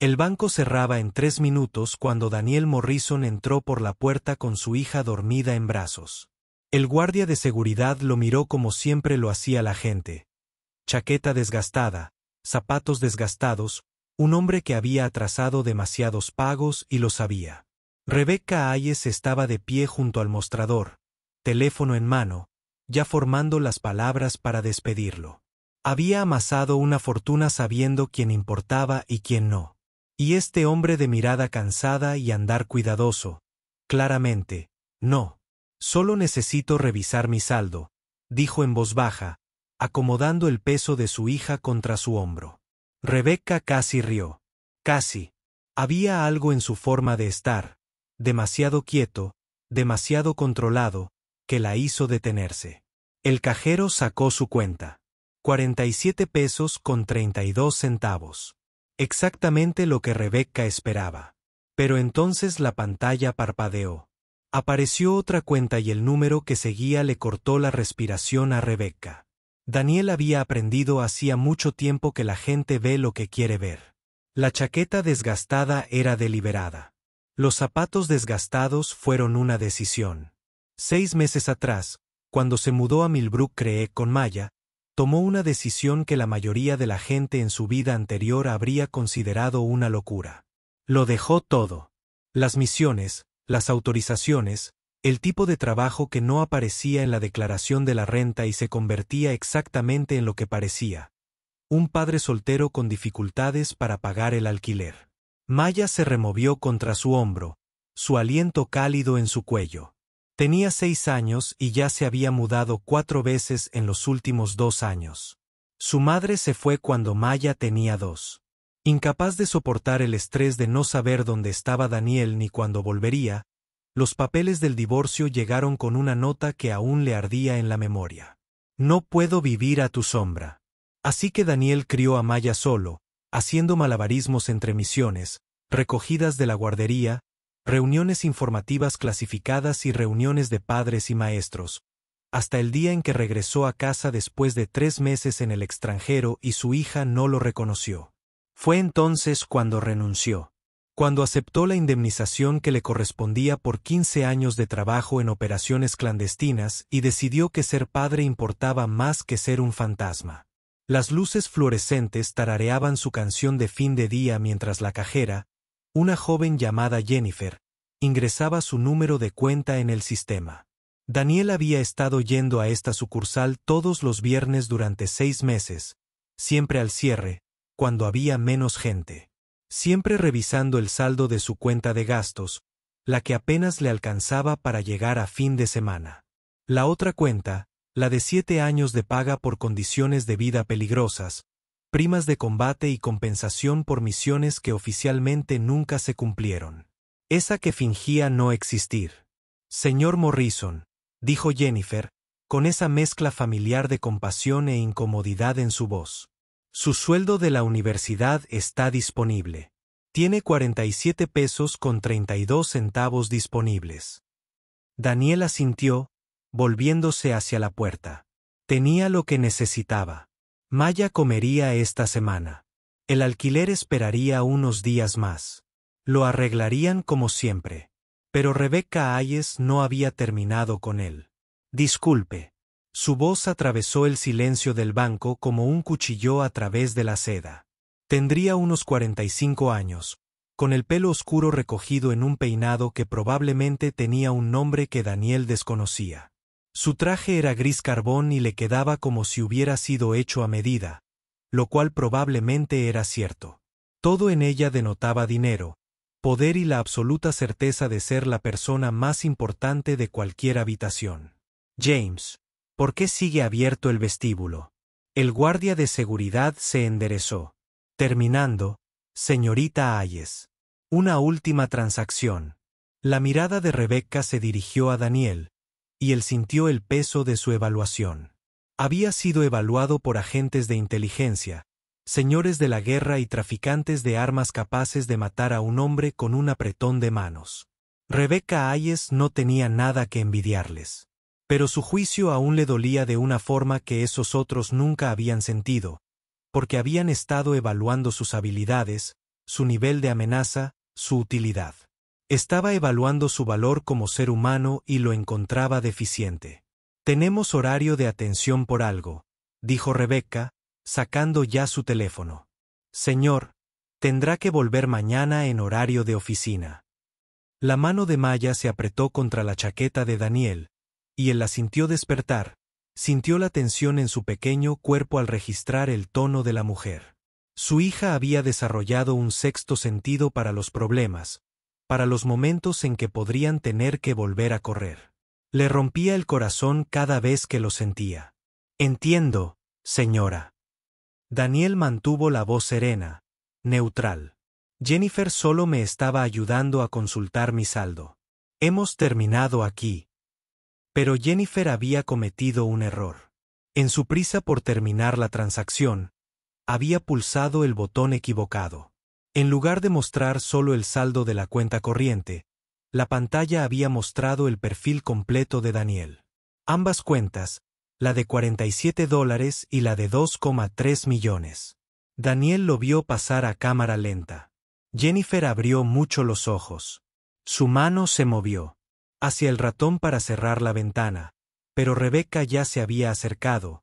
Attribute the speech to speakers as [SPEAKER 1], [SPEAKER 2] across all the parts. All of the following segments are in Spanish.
[SPEAKER 1] El banco cerraba en 3 minutos cuando Daniel Morrison entró por la puerta con su hija dormida en brazos. El guardia de seguridad lo miró como siempre lo hacía la gente. Chaqueta desgastada, zapatos desgastados, un hombre que había atrasado demasiados pagos y lo sabía. Rebecca Hayes estaba de pie junto al mostrador, teléfono en mano, ya formando las palabras para despedirlo. Había amasado una fortuna sabiendo quién importaba y quién no. Y este hombre de mirada cansada y andar cuidadoso, claramente, no. Solo necesito revisar mi saldo, dijo en voz baja, acomodando el peso de su hija contra su hombro. Rebecca casi rió. Casi. Había algo en su forma de estar, demasiado quieto, demasiado controlado, que la hizo detenerse. El cajero sacó su cuenta. 47 pesos con 32 centavos. Exactamente lo que Rebecca esperaba. Pero entonces la pantalla parpadeó. Apareció otra cuenta y el número que seguía le cortó la respiración a Rebecca. Daniel había aprendido hacía mucho tiempo que la gente ve lo que quiere ver. La chaqueta desgastada era deliberada. Los zapatos desgastados fueron una decisión. 6 meses atrás, cuando se mudó a Millbrook Creek con Maya, tomó una decisión que la mayoría de la gente en su vida anterior habría considerado una locura. Lo dejó todo. Las misiones, las autorizaciones, el tipo de trabajo que no aparecía en la declaración de la renta y se convertía exactamente en lo que parecía. Un padre soltero con dificultades para pagar el alquiler. Maya se removió contra su hombro, su aliento cálido en su cuello. Tenía 6 años y ya se había mudado 4 veces en los últimos 2 años. Su madre se fue cuando Maya tenía 2. Incapaz de soportar el estrés de no saber dónde estaba Daniel ni cuándo volvería, los papeles del divorcio llegaron con una nota que aún le ardía en la memoria. No puedo vivir a tu sombra. Así que Daniel crió a Maya solo, haciendo malabarismos entre misiones, recogidas de la guardería, reuniones informativas clasificadas y reuniones de padres y maestros, hasta el día en que regresó a casa después de 3 meses en el extranjero y su hija no lo reconoció. Fue entonces cuando renunció. Cuando aceptó la indemnización que le correspondía por 15 años de trabajo en operaciones clandestinas y decidió que ser padre importaba más que ser un fantasma. Las luces fluorescentes tarareaban su canción de fin de día mientras la cajera, una joven llamada Jennifer, ingresaba su número de cuenta en el sistema. Daniel había estado yendo a esta sucursal todos los viernes durante 6 meses, siempre al cierre, cuando había menos gente. Siempre revisando el saldo de su cuenta de gastos, la que apenas le alcanzaba para llegar a fin de semana. La otra cuenta, la de 7 años de paga por condiciones de vida peligrosas, primas de combate y compensación por misiones que oficialmente nunca se cumplieron. Esa que fingía no existir. Señor Morrison, dijo Jennifer, con esa mezcla familiar de compasión e incomodidad en su voz. Su sueldo de la universidad está disponible. Tiene 47 pesos con 32 centavos disponibles. Daniel asintió, volviéndose hacia la puerta. Tenía lo que necesitaba. Maya comería esta semana. El alquiler esperaría unos días más. Lo arreglarían como siempre. Pero Rebecca Hayes no había terminado con él. Disculpe. Su voz atravesó el silencio del banco como un cuchillo a través de la seda. Tendría unos 45 años, con el pelo oscuro recogido en un peinado que probablemente tenía un nombre que Daniel desconocía. Su traje era gris carbón y le quedaba como si hubiera sido hecho a medida, lo cual probablemente era cierto. Todo en ella denotaba dinero, poder y la absoluta certeza de ser la persona más importante de cualquier habitación. James, ¿por qué sigue abierto el vestíbulo? El guardia de seguridad se enderezó. Terminando, señorita Hayes. Una última transacción. La mirada de Rebecca se dirigió a Daniel, y él sintió el peso de su evaluación. Había sido evaluado por agentes de inteligencia, señores de la guerra y traficantes de armas capaces de matar a un hombre con un apretón de manos. Rebecca Hayes no tenía nada que envidiarles. Pero su juicio aún le dolía de una forma que esos otros nunca habían sentido, porque habían estado evaluando sus habilidades, su nivel de amenaza, su utilidad. Estaba evaluando su valor como ser humano y lo encontraba deficiente. «Tenemos horario de atención por algo», dijo Rebecca, sacando ya su teléfono. «Señor, tendrá que volver mañana en horario de oficina». La mano de Maya se apretó contra la chaqueta de Daniel, y él la sintió despertar, sintió la tensión en su pequeño cuerpo al registrar el tono de la mujer. Su hija había desarrollado un sexto sentido para los problemas, para los momentos en que podrían tener que volver a correr. Le rompía el corazón cada vez que lo sentía. «Entiendo, señora». Daniel mantuvo la voz serena, neutral. «Jennifer solo me estaba ayudando a consultar mi saldo. Hemos terminado aquí». Pero Jennifer había cometido un error. En su prisa por terminar la transacción, había pulsado el botón equivocado. En lugar de mostrar solo el saldo de la cuenta corriente, la pantalla había mostrado el perfil completo de Daniel. Ambas cuentas, la de $47 y la de 2,3 millones. Daniel lo vio pasar a cámara lenta. Jennifer abrió mucho los ojos. Su mano se movió hacia el ratón para cerrar la ventana, pero Rebecca ya se había acercado,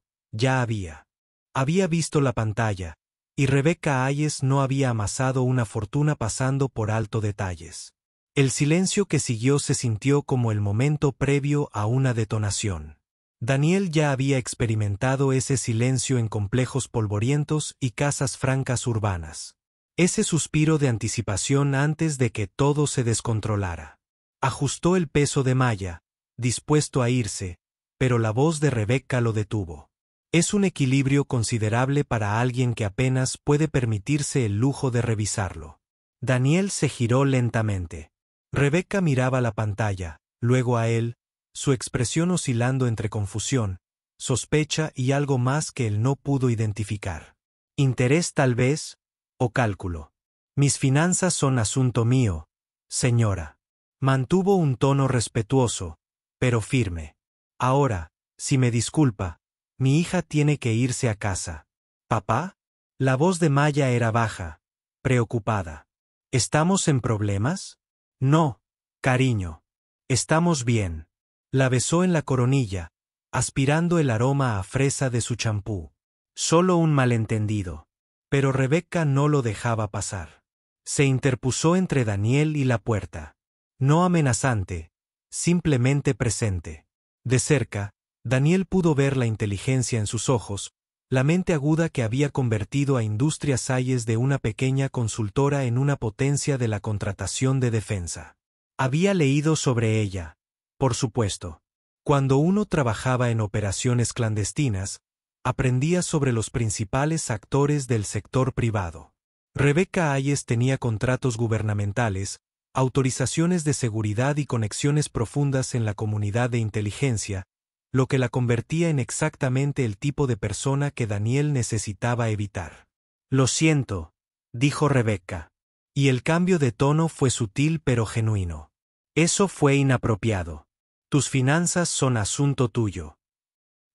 [SPEAKER 1] había visto la pantalla, y Rebecca Hayes no había amasado una fortuna pasando por alto detalles. El silencio que siguió se sintió como el momento previo a una detonación. Daniel ya había experimentado ese silencio en complejos polvorientos y casas francas urbanas. Ese suspiro de anticipación antes de que todo se descontrolara. Ajustó el peso de Maya, dispuesto a irse, pero la voz de Rebecca lo detuvo. Es un equilibrio considerable para alguien que apenas puede permitirse el lujo de revisarlo. Daniel se giró lentamente. Rebecca miraba la pantalla, luego a él, su expresión oscilando entre confusión, sospecha y algo más que él no pudo identificar. Interés tal vez, o cálculo. Mis finanzas son asunto mío, señora. Mantuvo un tono respetuoso, pero firme. Ahora, si me disculpa, mi hija tiene que irse a casa. ¿Papá? La voz de Maya era baja, preocupada. ¿Estamos en problemas? No, cariño. Estamos bien. La besó en la coronilla, aspirando el aroma a fresa de su champú. Solo un malentendido. Pero Rebecca no lo dejaba pasar. Se interpuso entre Daniel y la puerta. No amenazante, simplemente presente. De cerca, Daniel pudo ver la inteligencia en sus ojos, la mente aguda que había convertido a Industrias Hayes de una pequeña consultora en una potencia de la contratación de defensa. Había leído sobre ella, por supuesto. Cuando uno trabajaba en operaciones clandestinas, aprendía sobre los principales actores del sector privado. Rebecca Hayes tenía contratos gubernamentales, autorizaciones de seguridad y conexiones profundas en la comunidad de inteligencia, lo que la convertía en exactamente el tipo de persona que Daniel necesitaba evitar. «Lo siento», dijo Rebecca. Y el cambio de tono fue sutil pero genuino. «Eso fue inapropiado. Tus finanzas son asunto tuyo».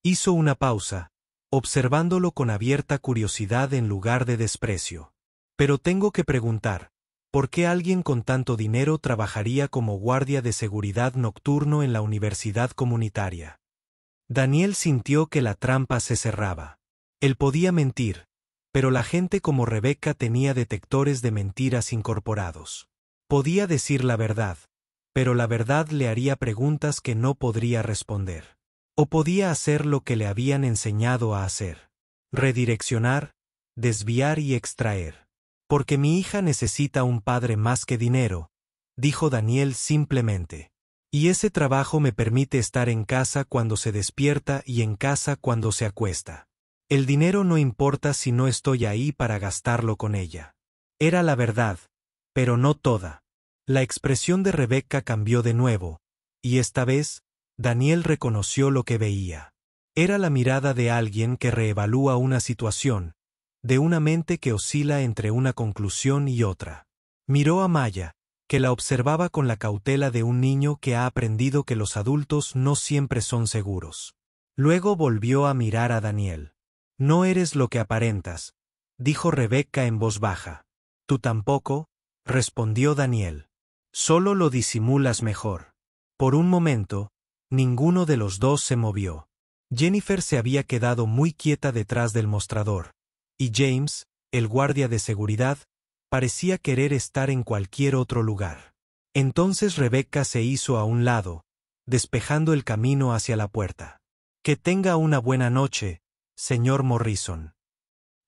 [SPEAKER 1] Hizo una pausa, observándolo con abierta curiosidad en lugar de desprecio. «Pero tengo que preguntar, ¿por qué alguien con tanto dinero trabajaría como guardia de seguridad nocturno en la universidad comunitaria?» Daniel sintió que la trampa se cerraba. Él podía mentir, pero la gente como Rebecca tenía detectores de mentiras incorporados. Podía decir la verdad, pero la verdad le haría preguntas que no podría responder. O podía hacer lo que le habían enseñado a hacer: redireccionar, desviar y extraer. «Porque mi hija necesita un padre más que dinero», dijo Daniel simplemente. «Y ese trabajo me permite estar en casa cuando se despierta y en casa cuando se acuesta. El dinero no importa si no estoy ahí para gastarlo con ella». Era la verdad, pero no toda. La expresión de Rebecca cambió de nuevo, y esta vez, Daniel reconoció lo que veía. Era la mirada de alguien que reevalúa una situación, de una mente que oscila entre una conclusión y otra. Miró a Maya, que la observaba con la cautela de un niño que ha aprendido que los adultos no siempre son seguros. Luego volvió a mirar a Daniel. «No eres lo que aparentas», dijo Rebecca en voz baja. Tú tampoco, respondió Daniel. Solo lo disimulas mejor. Por un momento, ninguno de los dos se movió. Jennifer se había quedado muy quieta detrás del mostrador, y James, el guardia de seguridad, parecía querer estar en cualquier otro lugar. Entonces Rebecca se hizo a un lado, despejando el camino hacia la puerta. Que tenga una buena noche, señor Morrison.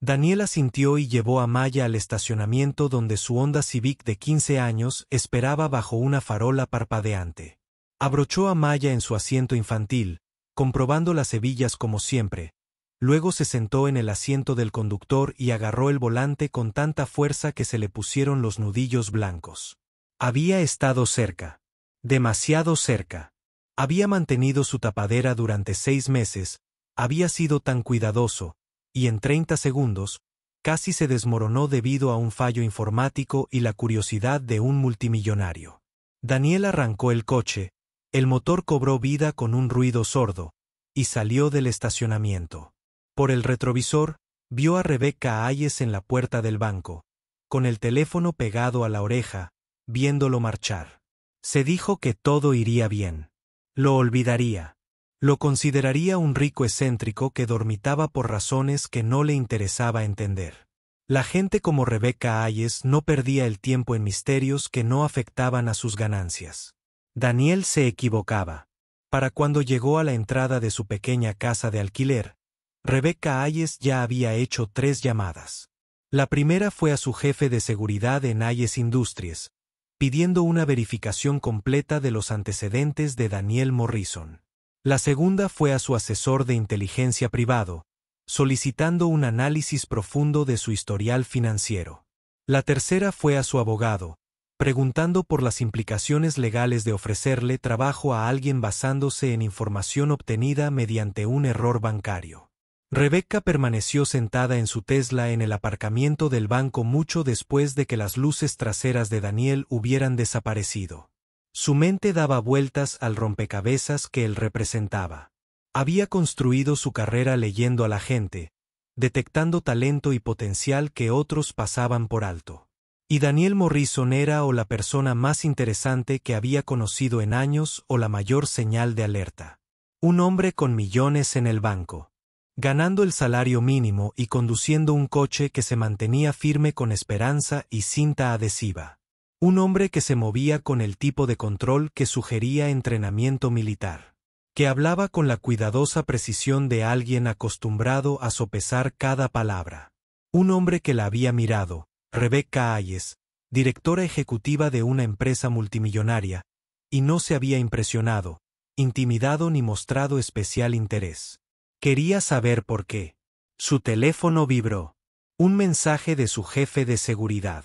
[SPEAKER 1] Daniel asintió y llevó a Maya al estacionamiento donde su Honda Civic de 15 años esperaba bajo una farola parpadeante. Abrochó a Maya en su asiento infantil, comprobando las hebillas como siempre. Luego se sentó en el asiento del conductor y agarró el volante con tanta fuerza que se le pusieron los nudillos blancos. Había estado cerca. Demasiado cerca. Había mantenido su tapadera durante 6 meses, había sido tan cuidadoso, y en 30 segundos, casi se desmoronó debido a un fallo informático y la curiosidad de un multimillonario. Daniel arrancó el coche, el motor cobró vida con un ruido sordo, y salió del estacionamiento. Por el retrovisor, vio a Rebecca Hayes en la puerta del banco, con el teléfono pegado a la oreja, viéndolo marchar. Se dijo que todo iría bien. Lo olvidaría. Lo consideraría un rico excéntrico que dormitaba por razones que no le interesaba entender. La gente como Rebecca Hayes no perdía el tiempo en misterios que no afectaban a sus ganancias. Daniel se equivocaba. Para cuando llegó a la entrada de su pequeña casa de alquiler, Rebecca Hayes ya había hecho 3 llamadas. La primera fue a su jefe de seguridad en Hayes Industries, pidiendo una verificación completa de los antecedentes de Daniel Morrison. La segunda fue a su asesor de inteligencia privado, solicitando un análisis profundo de su historial financiero. La tercera fue a su abogado, preguntando por las implicaciones legales de ofrecerle trabajo a alguien basándose en información obtenida mediante un error bancario. Rebecca permaneció sentada en su Tesla en el aparcamiento del banco mucho después de que las luces traseras de Daniel hubieran desaparecido. Su mente daba vueltas al rompecabezas que él representaba. Había construido su carrera leyendo a la gente, detectando talento y potencial que otros pasaban por alto. Y Daniel Morrison era o la persona más interesante que había conocido en años o la mayor señal de alerta. Un hombre con millones en el banco, ganando el salario mínimo y conduciendo un coche que se mantenía firme con esperanza y cinta adhesiva. Un hombre que se movía con el tipo de control que sugería entrenamiento militar. Que hablaba con la cuidadosa precisión de alguien acostumbrado a sopesar cada palabra. Un hombre que la había mirado, Rebecca Hayes, directora ejecutiva de una empresa multimillonaria, y no se había impresionado, intimidado ni mostrado especial interés. Quería saber por qué. Su teléfono vibró. Un mensaje de su jefe de seguridad.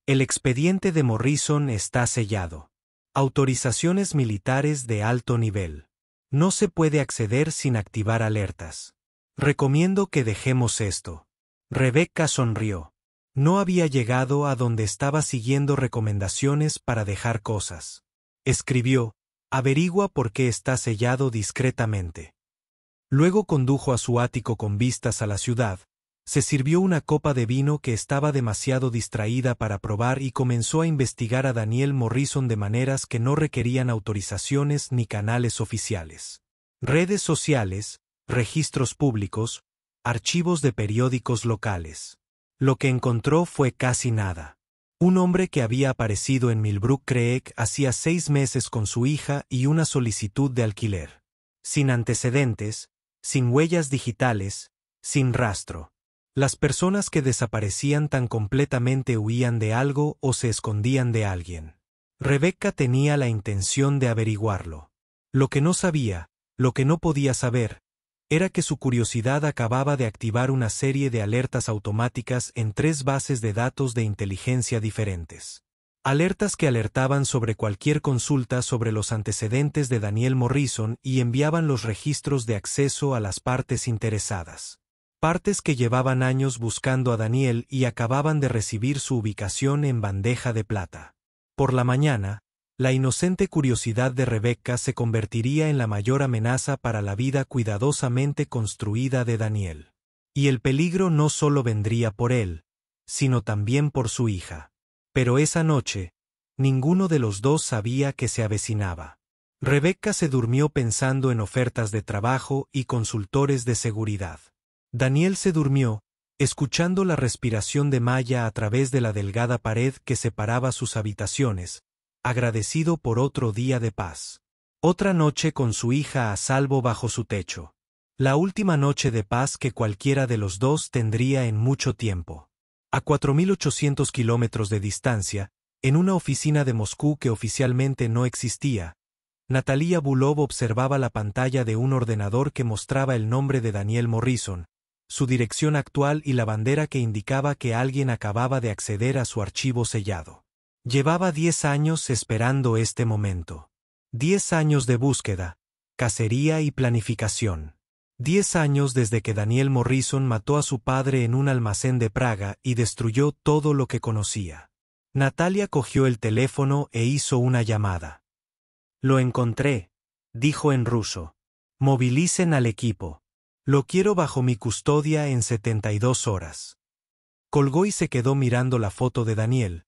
[SPEAKER 1] El expediente de Morrison está sellado. Autorizaciones militares de alto nivel. No se puede acceder sin activar alertas. Recomiendo que dejemos esto. Rebecca sonrió. No había llegado a donde estaba siguiendo recomendaciones para dejar cosas. Escribió, averigua por qué está sellado discretamente. Luego condujo a su ático con vistas a la ciudad. Se sirvió una copa de vino que estaba demasiado distraída para probar y comenzó a investigar a Daniel Morrison de maneras que no requerían autorizaciones ni canales oficiales. Redes sociales, registros públicos, archivos de periódicos locales. Lo que encontró fue casi nada. Un hombre que había aparecido en Millbrook Creek hacía 6 meses con su hija y una solicitud de alquiler. Sin antecedentes, sin huellas digitales, sin rastro. Las personas que desaparecían tan completamente huían de algo o se escondían de alguien. Rebecca tenía la intención de averiguarlo. Lo que no sabía, lo que no podía saber, era que su curiosidad acababa de activar una serie de alertas automáticas en 3 bases de datos de inteligencia diferentes. Alertas que alertaban sobre cualquier consulta sobre los antecedentes de Daniel Morrison y enviaban los registros de acceso a las partes interesadas. Partes que llevaban años buscando a Daniel y acababan de recibir su ubicación en bandeja de plata. Por la mañana, la inocente curiosidad de Rebecca se convertiría en la mayor amenaza para la vida cuidadosamente construida de Daniel. Y el peligro no solo vendría por él, sino también por su hija. Pero esa noche, ninguno de los dos sabía que se avecinaba. Rebecca se durmió pensando en ofertas de trabajo y consultores de seguridad. Daniel se durmió, escuchando la respiración de Maya a través de la delgada pared que separaba sus habitaciones, agradecido por otro día de paz. Otra noche con su hija a salvo bajo su techo. La última noche de paz que cualquiera de los dos tendría en mucho tiempo. A 4.800 kilómetros de distancia, en una oficina de Moscú que oficialmente no existía, Natalia Bulov observaba la pantalla de un ordenador que mostraba el nombre de Daniel Morrison, su dirección actual y la bandera que indicaba que alguien acababa de acceder a su archivo sellado. Llevaba 10 años esperando este momento. 10 años de búsqueda, cacería y planificación. 10 años desde que Daniel Morrison mató a su padre en un almacén de Praga y destruyó todo lo que conocía. Natalia cogió el teléfono e hizo una llamada. «Lo encontré», dijo en ruso. «Movilicen al equipo. Lo quiero bajo mi custodia en 72 horas». Colgó y se quedó mirando la foto de Daniel,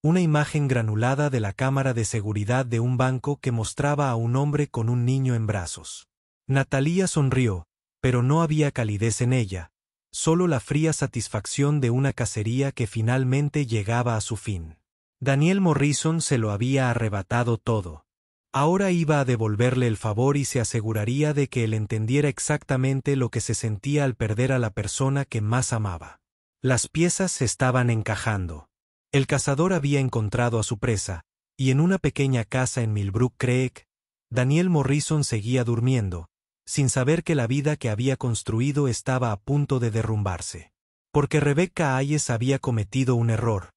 [SPEAKER 1] una imagen granulada de la cámara de seguridad de un banco que mostraba a un hombre con un niño en brazos. Natalia sonrió, pero no había calidez en ella, solo la fría satisfacción de una cacería que finalmente llegaba a su fin. Daniel Morrison se lo había arrebatado todo. Ahora iba a devolverle el favor y se aseguraría de que él entendiera exactamente lo que se sentía al perder a la persona que más amaba. Las piezas se estaban encajando. El cazador había encontrado a su presa, y en una pequeña casa en Millbrook Creek, Daniel Morrison seguía durmiendo, sin saber que la vida que había construido estaba a punto de derrumbarse. Porque Rebecca Hayes había cometido un error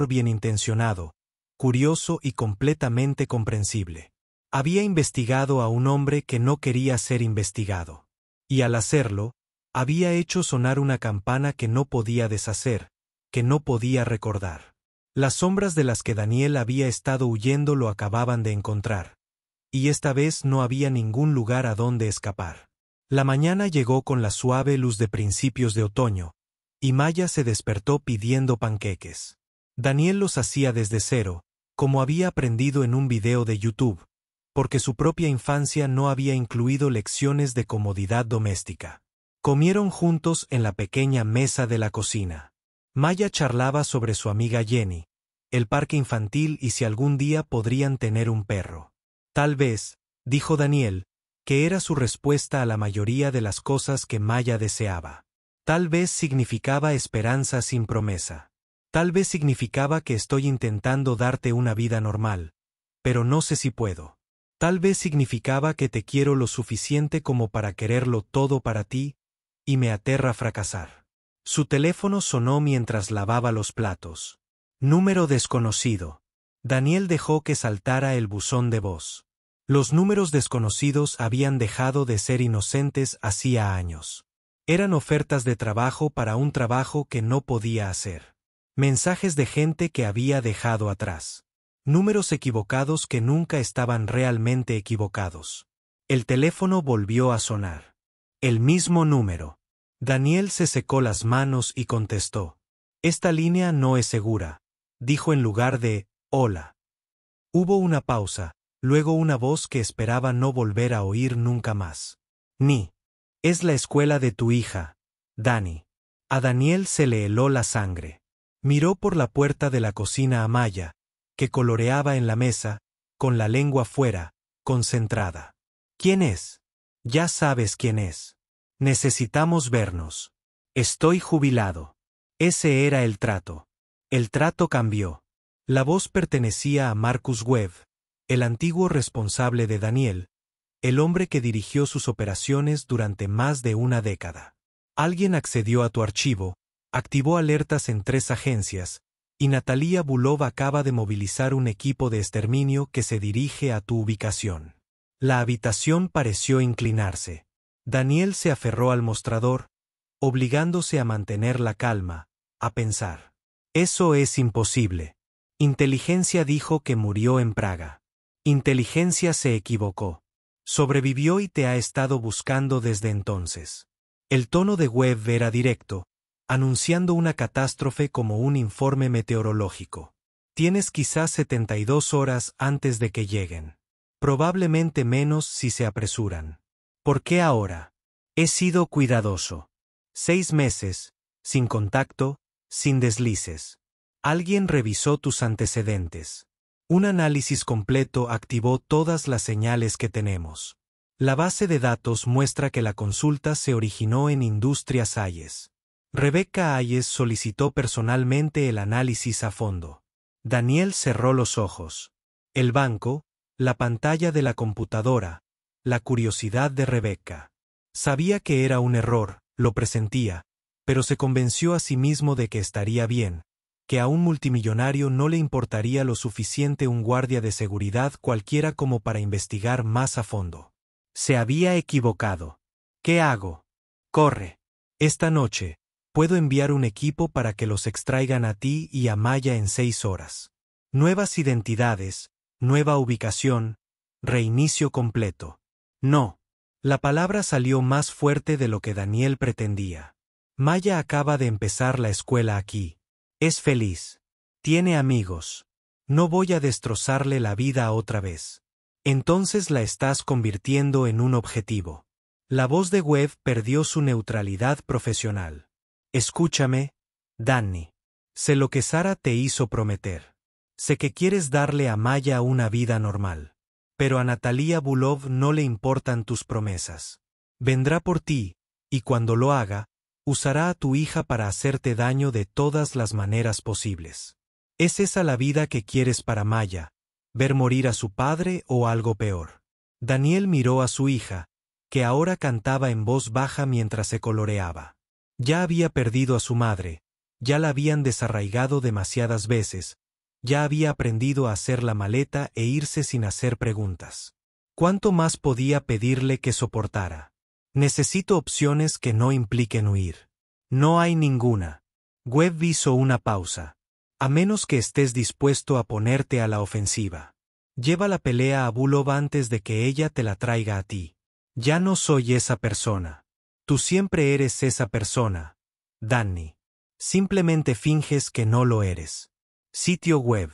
[SPEAKER 1] bien intencionado, curioso y completamente comprensible. Había investigado a un hombre que no quería ser investigado. Y al hacerlo, había hecho sonar una campana que no podía deshacer, que no podía recordar. Las sombras de las que Daniel había estado huyendo lo acababan de encontrar. Y esta vez no había ningún lugar a donde escapar. La mañana llegó con la suave luz de principios de otoño, y Maya se despertó pidiendo panqueques. Daniel los hacía desde cero, como había aprendido en un video de YouTube, porque su propia infancia no había incluido lecciones de comodidad doméstica. Comieron juntos en la pequeña mesa de la cocina. Maya charlaba sobre su amiga Jenny, el parque infantil y si algún día podrían tener un perro. Tal vez, dijo Daniel, que era su respuesta a la mayoría de las cosas que Maya deseaba. Tal vez significaba esperanza sin promesa. Tal vez significaba que estoy intentando darte una vida normal, pero no sé si puedo. Tal vez significaba que te quiero lo suficiente como para quererlo todo para ti, y me aterra fracasar. Su teléfono sonó mientras lavaba los platos. Número desconocido. Daniel dejó que saltara el buzón de voz. Los números desconocidos habían dejado de ser inocentes hacía años. Eran ofertas de trabajo para un trabajo que no podía hacer. Mensajes de gente que había dejado atrás. Números equivocados que nunca estaban realmente equivocados. El teléfono volvió a sonar. El mismo número. Daniel se secó las manos y contestó. Esta línea no es segura, dijo en lugar de, hola. Hubo una pausa, luego una voz que esperaba no volver a oír nunca más. Ni. Es la escuela de tu hija, Dani. A Daniel se le heló la sangre. Miró por la puerta de la cocina a Maya, que coloreaba en la mesa, con la lengua fuera, concentrada. ¿Quién es? Ya sabes quién es. Necesitamos vernos. Estoy jubilado. Ese era el trato. El trato cambió. La voz pertenecía a Marcus Webb, el antiguo responsable de Daniel, el hombre que dirigió sus operaciones durante más de una década. Alguien accedió a tu archivo, activó alertas en 3 agencias, y Natalia Bulov acaba de movilizar un equipo de exterminio que se dirige a tu ubicación. La habitación pareció inclinarse. Daniel se aferró al mostrador, obligándose a mantener la calma, a pensar. Eso es imposible. Inteligencia dijo que murió en Praga. Inteligencia se equivocó. Sobrevivió y te ha estado buscando desde entonces. El tono de Webb era directo, anunciando una catástrofe como un informe meteorológico. Tienes quizás 72 horas antes de que lleguen. Probablemente menos si se apresuran. ¿Por qué ahora? He sido cuidadoso. 6 meses, sin contacto, sin deslices. Alguien revisó tus antecedentes. Un análisis completo activó todas las señales que tenemos. La base de datos muestra que la consulta se originó en Industrias Hayes. Rebecca Hayes solicitó personalmente el análisis a fondo. Daniel cerró los ojos. El banco, la pantalla de la computadora, la curiosidad de Rebecca. Sabía que era un error, lo presentía, pero se convenció a sí mismo de que estaría bien, que a un multimillonario no le importaría lo suficiente un guardia de seguridad cualquiera como para investigar más a fondo. Se había equivocado. ¿Qué hago? Corre. Esta noche, puedo enviar un equipo para que los extraigan a ti y a Maya en 6 horas. Nuevas identidades, nueva ubicación, reinicio completo. No. La palabra salió más fuerte de lo que Daniel pretendía. Maya acaba de empezar la escuela aquí. Es feliz. Tiene amigos. No voy a destrozarle la vida otra vez. Entonces la estás convirtiendo en un objetivo. La voz de Webb perdió su neutralidad profesional. Escúchame, Danny. Sé lo que Sara te hizo prometer. Sé que quieres darle a Maya una vida normal. Pero a Natalia Bulov no le importan tus promesas. Vendrá por ti, y cuando lo haga, usará a tu hija para hacerte daño de todas las maneras posibles. ¿Es esa la vida que quieres para Maya? ¿Ver morir a su padre o algo peor? Daniel miró a su hija, que ahora cantaba en voz baja mientras se coloreaba. Ya había perdido a su madre, ya la habían desarraigado demasiadas veces, ya había aprendido a hacer la maleta e irse sin hacer preguntas. ¿Cuánto más podía pedirle que soportara? Necesito opciones que no impliquen huir. No hay ninguna. Webb hizo una pausa. A menos que estés dispuesto a ponerte a la ofensiva. Lleva la pelea a Bulov antes de que ella te la traiga a ti. Ya no soy esa persona. Tú siempre eres esa persona, Danny. Simplemente finges que no lo eres. Sitio web.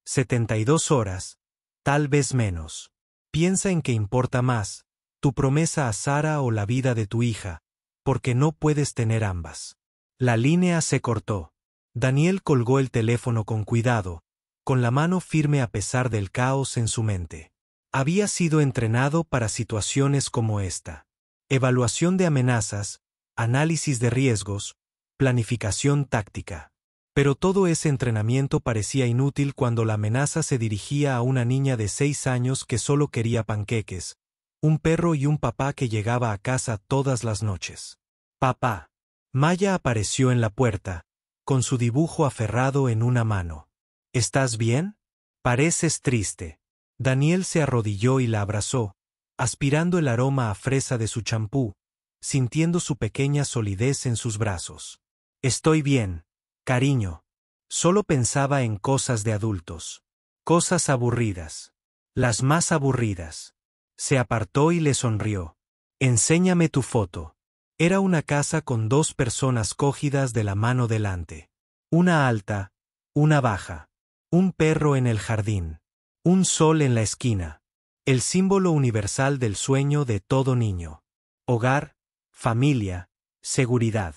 [SPEAKER 1] 72 horas, tal vez menos. Piensa en qué importa más, tu promesa a Sara o la vida de tu hija, porque no puedes tener ambas. La línea se cortó. Daniel colgó el teléfono con cuidado, con la mano firme a pesar del caos en su mente. Había sido entrenado para situaciones como esta. Evaluación de amenazas, análisis de riesgos, planificación táctica. Pero todo ese entrenamiento parecía inútil cuando la amenaza se dirigía a una niña de 6 años que solo quería panqueques, un perro y un papá que llegaba a casa todas las noches. Papá. Maya apareció en la puerta, con su dibujo aferrado en una mano. ¿Estás bien? Pareces triste. Daniel se arrodilló y la abrazó, aspirando el aroma a fresa de su champú, sintiendo su pequeña solidez en sus brazos. Estoy bien. Cariño, solo pensaba en cosas de adultos. Cosas aburridas. Las más aburridas. Se apartó y le sonrió. Enséñame tu foto. Era una casa con 2 personas cogidas de la mano delante. Una alta, una baja. Un perro en el jardín. Un sol en la esquina. El símbolo universal del sueño de todo niño. Hogar, familia, seguridad.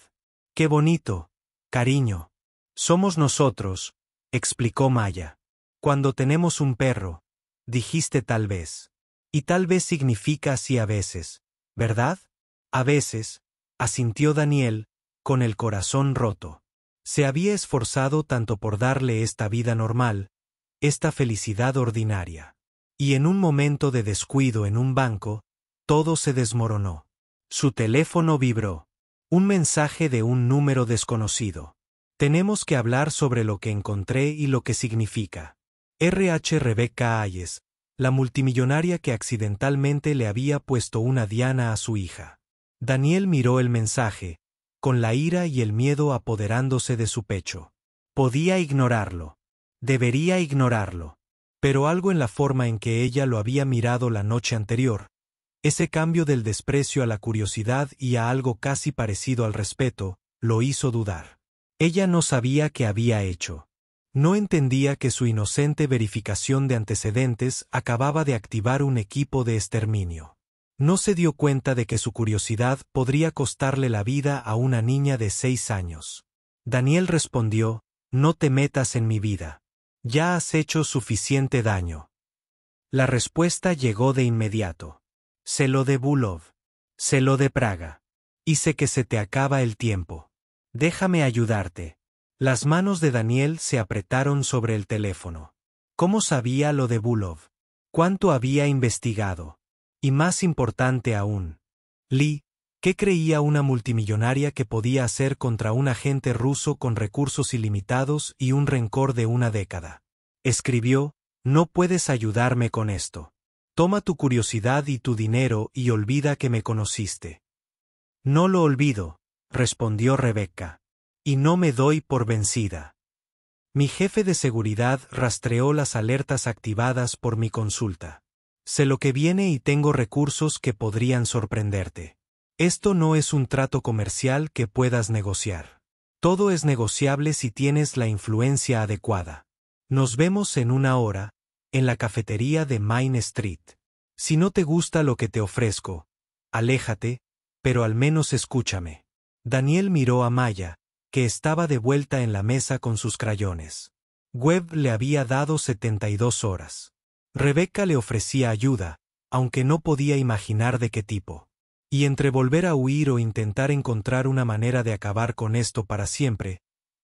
[SPEAKER 1] ¡Qué bonito, cariño! Somos nosotros, explicó Maya. Cuando tenemos un perro, dijiste tal vez. Y tal vez significa sí a veces, ¿verdad? A veces, asintió Daniel, con el corazón roto. Se había esforzado tanto por darle esta vida normal, esta felicidad ordinaria. Y en un momento de descuido en un banco, todo se desmoronó. Su teléfono vibró. Un mensaje de un número desconocido. Tenemos que hablar sobre lo que encontré y lo que significa. R.H. Rebecca Hayes, la multimillonaria que accidentalmente le había puesto una diana a su hija. Daniel miró el mensaje, con la ira y el miedo apoderándose de su pecho. Podía ignorarlo. Debería ignorarlo. Pero algo en la forma en que ella lo había mirado la noche anterior, ese cambio del desprecio a la curiosidad y a algo casi parecido al respeto, lo hizo dudar. Ella no sabía qué había hecho. No entendía que su inocente verificación de antecedentes acababa de activar un equipo de exterminio. No se dio cuenta de que su curiosidad podría costarle la vida a una niña de 6 años. Daniel respondió: «No te metas en mi vida. Ya has hecho suficiente daño». La respuesta llegó de inmediato. «Celo de Bulov. Celo de Praga. Y sé que se te acaba el tiempo. Déjame ayudarte». Las manos de Daniel se apretaron sobre el teléfono. ¿Cómo sabía lo de Bulov? ¿Cuánto había investigado? Y más importante aún, Lee, ¿qué creía una multimillonaria que podía hacer contra un agente ruso con recursos ilimitados y un rencor de una década? Escribió: «No puedes ayudarme con esto. Toma tu curiosidad y tu dinero y olvida que me conociste». «No lo olvido», respondió Rebecca. «Y no me doy por vencida». Mi jefe de seguridad rastreó las alertas activadas por mi consulta. Sé lo que viene y tengo recursos que podrían sorprenderte. Esto no es un trato comercial que puedas negociar. Todo es negociable si tienes la influencia adecuada. Nos vemos en 1 hora, en la cafetería de Main Street. Si no te gusta lo que te ofrezco, aléjate, pero al menos escúchame. Daniel miró a Maya, que estaba de vuelta en la mesa con sus crayones. Webb le había dado 72 horas. Rebecca le ofrecía ayuda, aunque no podía imaginar de qué tipo. Y entre volver a huir o intentar encontrar una manera de acabar con esto para siempre,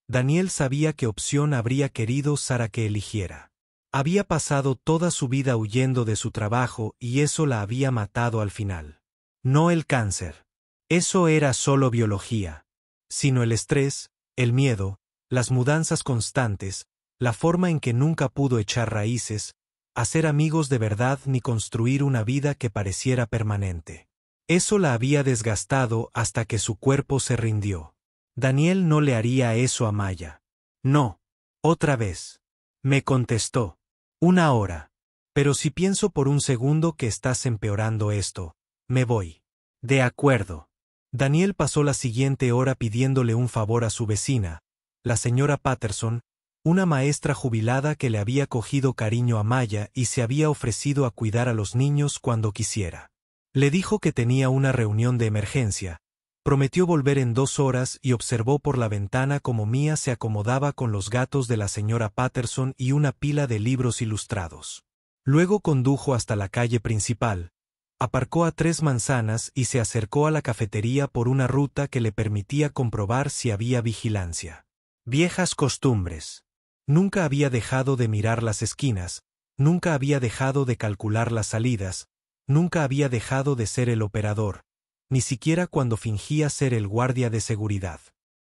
[SPEAKER 1] Daniel sabía qué opción habría querido Sara que eligiera. Había pasado toda su vida huyendo de su trabajo y eso la había matado al final. No el cáncer. Eso era solo biología. Sino el estrés, el miedo, las mudanzas constantes, la forma en que nunca pudo echar raíces, hacer amigos de verdad ni construir una vida que pareciera permanente. Eso la había desgastado hasta que su cuerpo se rindió. Daniel no le haría eso a Maya. «No. Otra vez». Me contestó. «1 hora. Pero si pienso por un segundo que estás empeorando esto, me voy». «De acuerdo». Daniel pasó la siguiente hora pidiéndole un favor a su vecina, la señora Patterson, una maestra jubilada que le había cogido cariño a Maya y se había ofrecido a cuidar a los niños cuando quisiera. Le dijo que tenía una reunión de emergencia, prometió volver en 2 horas y observó por la ventana cómo Mia se acomodaba con los gatos de la señora Patterson y una pila de libros ilustrados. Luego condujo hasta la calle principal, aparcó a 3 manzanas y se acercó a la cafetería por una ruta que le permitía comprobar si había vigilancia. Viejas costumbres. Nunca había dejado de mirar las esquinas, nunca había dejado de calcular las salidas, nunca había dejado de ser el operador, ni siquiera cuando fingía ser el guardia de seguridad.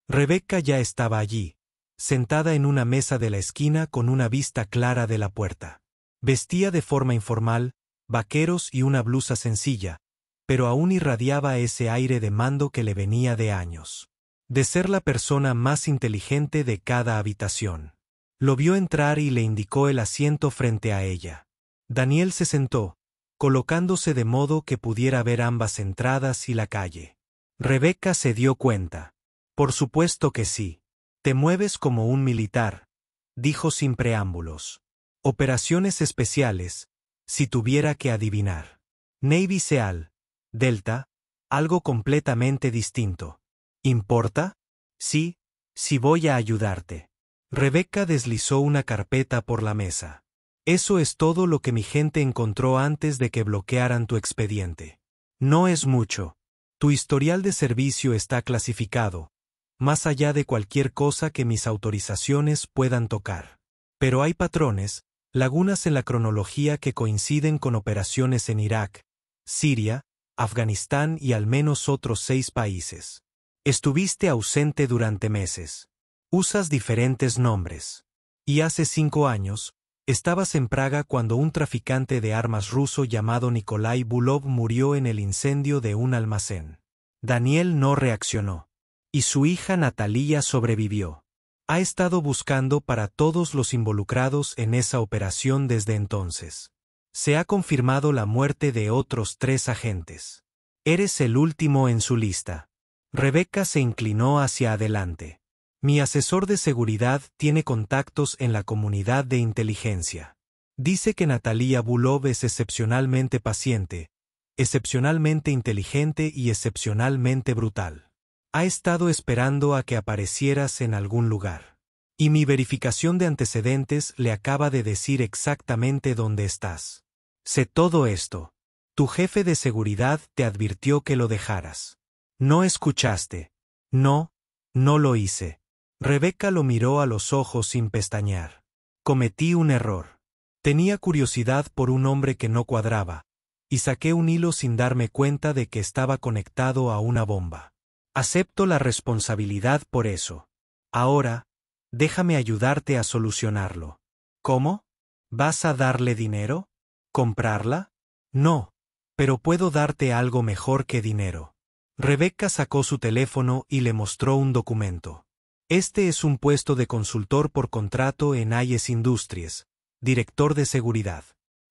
[SPEAKER 1] Rebecca ya estaba allí, sentada en una mesa de la esquina con una vista clara de la puerta. Vestía de forma informal, vaqueros y una blusa sencilla, pero aún irradiaba ese aire de mando que le venía de años. De ser la persona más inteligente de cada habitación. Lo vio entrar y le indicó el asiento frente a ella. Daniel se sentó, colocándose de modo que pudiera ver ambas entradas y la calle. Rebecca se dio cuenta. «Por supuesto que sí. Te mueves como un militar», dijo sin preámbulos. «Operaciones especiales, si tuviera que adivinar. Navy SEAL, Delta, algo completamente distinto. ¿Importa? Sí, sí voy a ayudarte». Rebecca deslizó una carpeta por la mesa. «Eso es todo lo que mi gente encontró antes de que bloquearan tu expediente. No es mucho. Tu historial de servicio está clasificado, más allá de cualquier cosa que mis autorizaciones puedan tocar. Pero hay patrones, lagunas en la cronología que coinciden con operaciones en Irak, Siria, Afganistán y al menos otros 6 países. Estuviste ausente durante meses. Usas diferentes nombres. Y hace 5 años, estabas en Praga cuando un traficante de armas ruso llamado Nikolai Bulov murió en el incendio de un almacén. Daniel no reaccionó. Y su hija Natalia sobrevivió. Ha estado buscando para todos los involucrados en esa operación desde entonces. Se ha confirmado la muerte de otros 3 agentes. Eres el último en su lista. Rebeca se inclinó hacia adelante. Mi asesor de seguridad tiene contactos en la comunidad de inteligencia. Dice que Natalia Bulov es excepcionalmente paciente, excepcionalmente inteligente y excepcionalmente brutal. Ha estado esperando a que aparecieras en algún lugar. Y mi verificación de antecedentes le acaba de decir exactamente dónde estás. Sé todo esto. Tu jefe de seguridad te advirtió que lo dejaras. No escuchaste. No, no lo hice. Rebeca lo miró a los ojos sin pestañear. Cometí un error. Tenía curiosidad por un hombre que no cuadraba, y saqué un hilo sin darme cuenta de que estaba conectado a una bomba. Acepto la responsabilidad por eso. Ahora, déjame ayudarte a solucionarlo. ¿Cómo? ¿Vas a darle dinero? ¿Comprarla? No, pero puedo darte algo mejor que dinero. Rebeca sacó su teléfono y le mostró un documento. Este es un puesto de consultor por contrato en Hayes Industries, director de seguridad.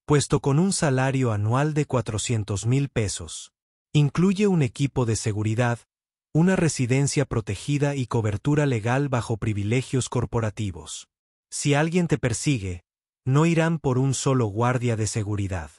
[SPEAKER 1] Puesto con un salario anual de 400,000 pesos. Incluye un equipo de seguridad, una residencia protegida y cobertura legal bajo privilegios corporativos. Si alguien te persigue, no irán por un solo guardia de seguridad.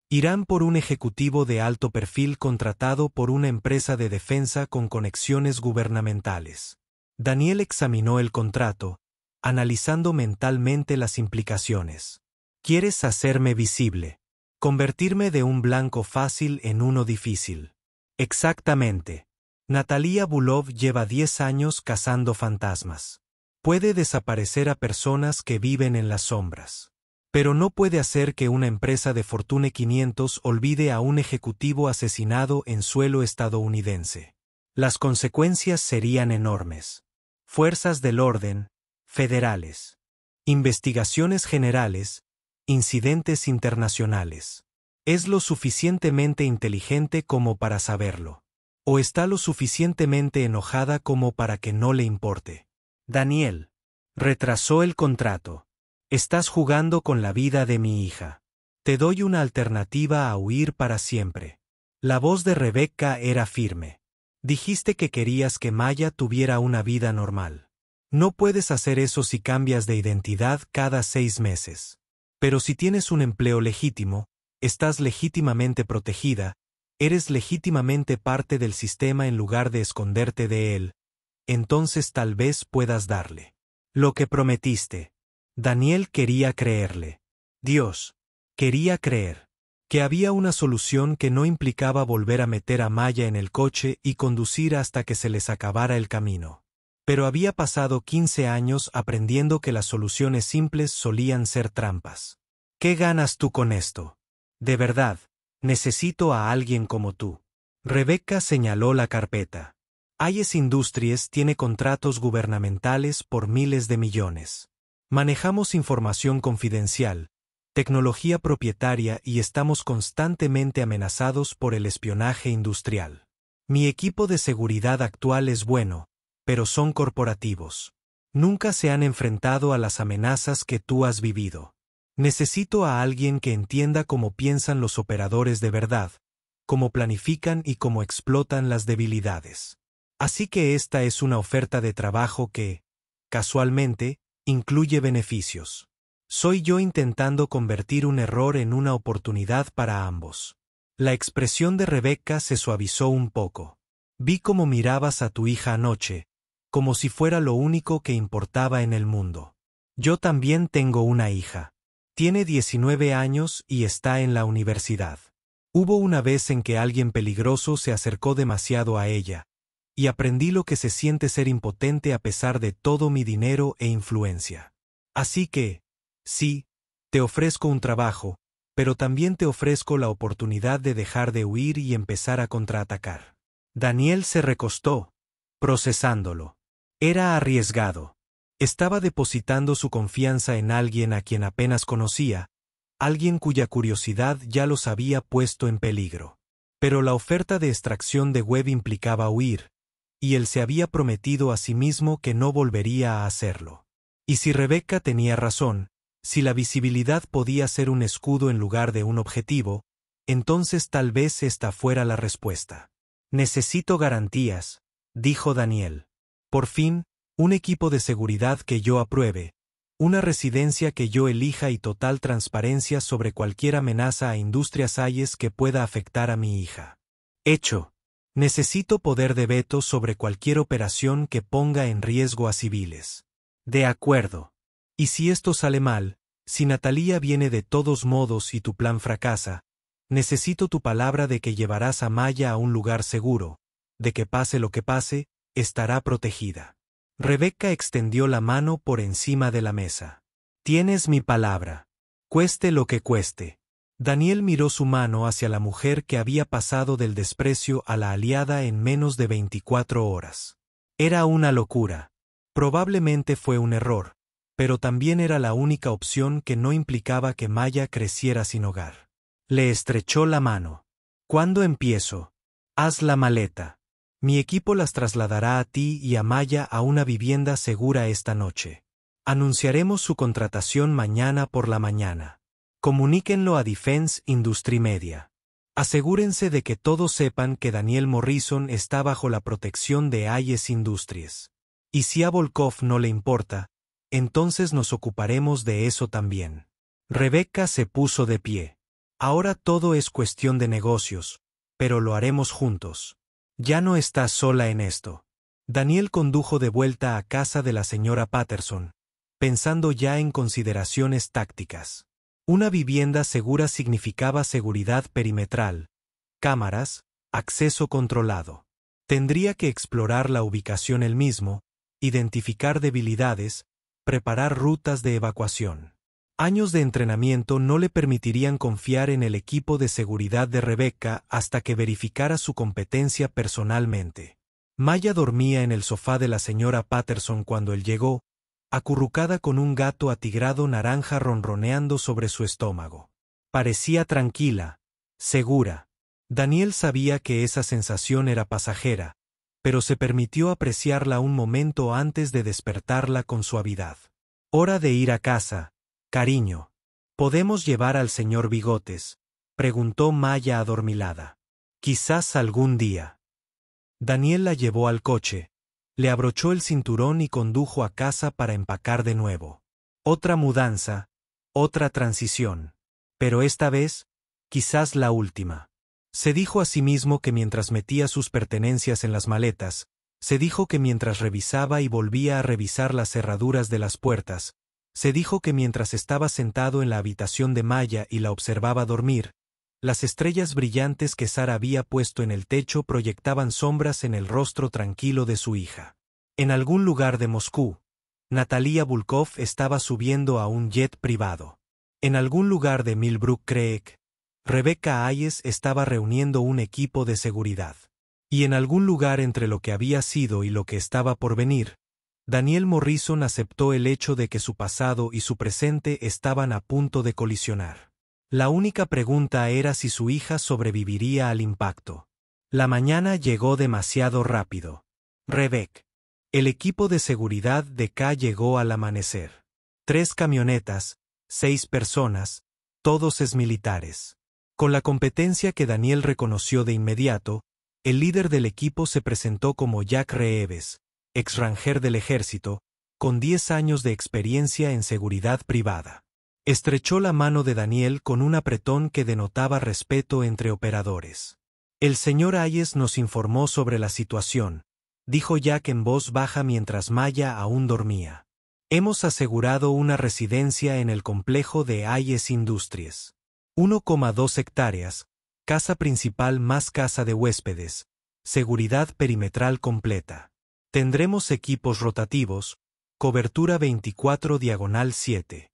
[SPEAKER 1] Irán por un ejecutivo de alto perfil contratado por una empresa de defensa con conexiones gubernamentales. Daniel examinó el contrato, analizando mentalmente las implicaciones. ¿Quieres hacerme visible? ¿Convertirme de un blanco fácil en uno difícil? Exactamente. Natalia Bulov lleva 10 años cazando fantasmas. Puede desaparecer a personas que viven en las sombras. Pero no puede hacer que una empresa de Fortune 500 olvide a un ejecutivo asesinado en suelo estadounidense. Las consecuencias serían enormes. Fuerzas del orden, federales. Investigaciones generales, incidentes internacionales. ¿Es lo suficientemente inteligente como para saberlo? ¿O está lo suficientemente enojada como para que no le importe? Daniel. Retrasó el contrato. Estás jugando con la vida de mi hija. Te doy una alternativa a huir para siempre. La voz de Rebeca era firme. Dijiste que querías que Maya tuviera una vida normal. No puedes hacer eso si cambias de identidad cada 6 meses. Pero si tienes un empleo legítimo, estás legítimamente protegida, eres legítimamente parte del sistema en lugar de esconderte de él, entonces tal vez puedas darle lo que prometiste. Daniel quería creerle. Dios, quería creer que había una solución que no implicaba volver a meter a Maya en el coche y conducir hasta que se les acabara el camino. Pero había pasado 15 años aprendiendo que las soluciones simples solían ser trampas. ¿Qué ganas tú con esto? De verdad, necesito a alguien como tú. Rebeca señaló la carpeta. Hayes Industries tiene contratos gubernamentales por miles de millones. Manejamos información confidencial, tecnología propietaria y estamos constantemente amenazados por el espionaje industrial. Mi equipo de seguridad actual es bueno, pero son corporativos. Nunca se han enfrentado a las amenazas que tú has vivido. Necesito a alguien que entienda cómo piensan los operadores de verdad, cómo planifican y cómo explotan las debilidades. Así que esta es una oferta de trabajo que, casualmente, incluye beneficios. Soy yo intentando convertir un error en una oportunidad para ambos. La expresión de Rebeca se suavizó un poco. Vi cómo mirabas a tu hija anoche, como si fuera lo único que importaba en el mundo. Yo también tengo una hija. Tiene 19 años y está en la universidad. Hubo una vez en que alguien peligroso se acercó demasiado a ella, y aprendí lo que se siente ser impotente a pesar de todo mi dinero e influencia. Así que, sí, te ofrezco un trabajo, pero también te ofrezco la oportunidad de dejar de huir y empezar a contraatacar. Daniel se recostó, procesándolo. Era arriesgado. Estaba depositando su confianza en alguien a quien apenas conocía, alguien cuya curiosidad ya los había puesto en peligro. Pero la oferta de extracción de Webb implicaba huir, y él se había prometido a sí mismo que no volvería a hacerlo. Y si Rebeca tenía razón, si la visibilidad podía ser un escudo en lugar de un objetivo, entonces tal vez esta fuera la respuesta. Necesito garantías, dijo Daniel. Por fin, un equipo de seguridad que yo apruebe, una residencia que yo elija y total transparencia sobre cualquier amenaza a Industrias Hayes que pueda afectar a mi hija. Hecho. Necesito poder de veto sobre cualquier operación que ponga en riesgo a civiles. De acuerdo. Y si esto sale mal, si Natalia viene de todos modos y tu plan fracasa, necesito tu palabra de que llevarás a Maya a un lugar seguro, de que pase lo que pase, estará protegida. Rebecca extendió la mano por encima de la mesa. Tienes mi palabra. Cueste lo que cueste. Daniel miró su mano hacia la mujer que había pasado del desprecio a la aliada en menos de 24 horas. Era una locura. Probablemente fue un error, pero también era la única opción que no implicaba que Maya creciera sin hogar. Le estrechó la mano. ¿Cuándo empiezo? Haz la maleta. Mi equipo las trasladará a ti y a Maya a una vivienda segura esta noche. Anunciaremos su contratación mañana por la mañana. Comuníquenlo a Defense Industry Media. Asegúrense de que todos sepan que Daniel Morrison está bajo la protección de Hayes Industries. Y si a Volkov no le importa, entonces nos ocuparemos de eso también. Rebecca se puso de pie. Ahora todo es cuestión de negocios, pero lo haremos juntos. Ya no estás sola en esto. Daniel condujo de vuelta a casa de la señora Patterson, pensando ya en consideraciones tácticas. Una vivienda segura significaba seguridad perimetral, cámaras, acceso controlado. Tendría que explorar la ubicación él mismo, identificar debilidades, preparar rutas de evacuación. Años de entrenamiento no le permitirían confiar en el equipo de seguridad de Rebecca hasta que verificara su competencia personalmente. Maya dormía en el sofá de la señora Patterson cuando él llegó, acurrucada con un gato atigrado naranja ronroneando sobre su estómago. Parecía tranquila, segura. Daniel sabía que esa sensación era pasajera, pero se permitió apreciarla un momento antes de despertarla con suavidad. Hora de ir a casa, cariño. ¿Podemos llevar al señor Bigotes?, preguntó Maya adormilada. Quizás algún día. Daniel la llevó al coche, le abrochó el cinturón y condujo a casa para empacar de nuevo. Otra mudanza, otra transición. Pero esta vez, quizás la última. Se dijo a sí mismo que mientras metía sus pertenencias en las maletas, se dijo que mientras revisaba y volvía a revisar las cerraduras de las puertas, se dijo que mientras estaba sentado en la habitación de Maya y la observaba dormir, las estrellas brillantes que Sara había puesto en el techo proyectaban sombras en el rostro tranquilo de su hija. En algún lugar de Moscú, Natalia Volkov estaba subiendo a un jet privado. En algún lugar de Millbrook Creek, Rebecca Hayes estaba reuniendo un equipo de seguridad. Y en algún lugar entre lo que había sido y lo que estaba por venir, Daniel Morrison aceptó el hecho de que su pasado y su presente estaban a punto de colisionar. La única pregunta era si su hija sobreviviría al impacto. La mañana llegó demasiado rápido. Rebecca. El equipo de seguridad de K llegó al amanecer. 3 camionetas, 6 personas, todos exmilitares. Con la competencia que Daniel reconoció de inmediato, el líder del equipo se presentó como Jack Reeves, ex ranger del ejército, con 10 años de experiencia en seguridad privada. Estrechó la mano de Daniel con un apretón que denotaba respeto entre operadores. El señor Hayes nos informó sobre la situación, dijo Jack en voz baja mientras Maya aún dormía. Hemos asegurado una residencia en el complejo de Hayes Industries. 1,2 hectáreas, casa principal más casa de huéspedes, seguridad perimetral completa. Tendremos equipos rotativos, cobertura 24/7.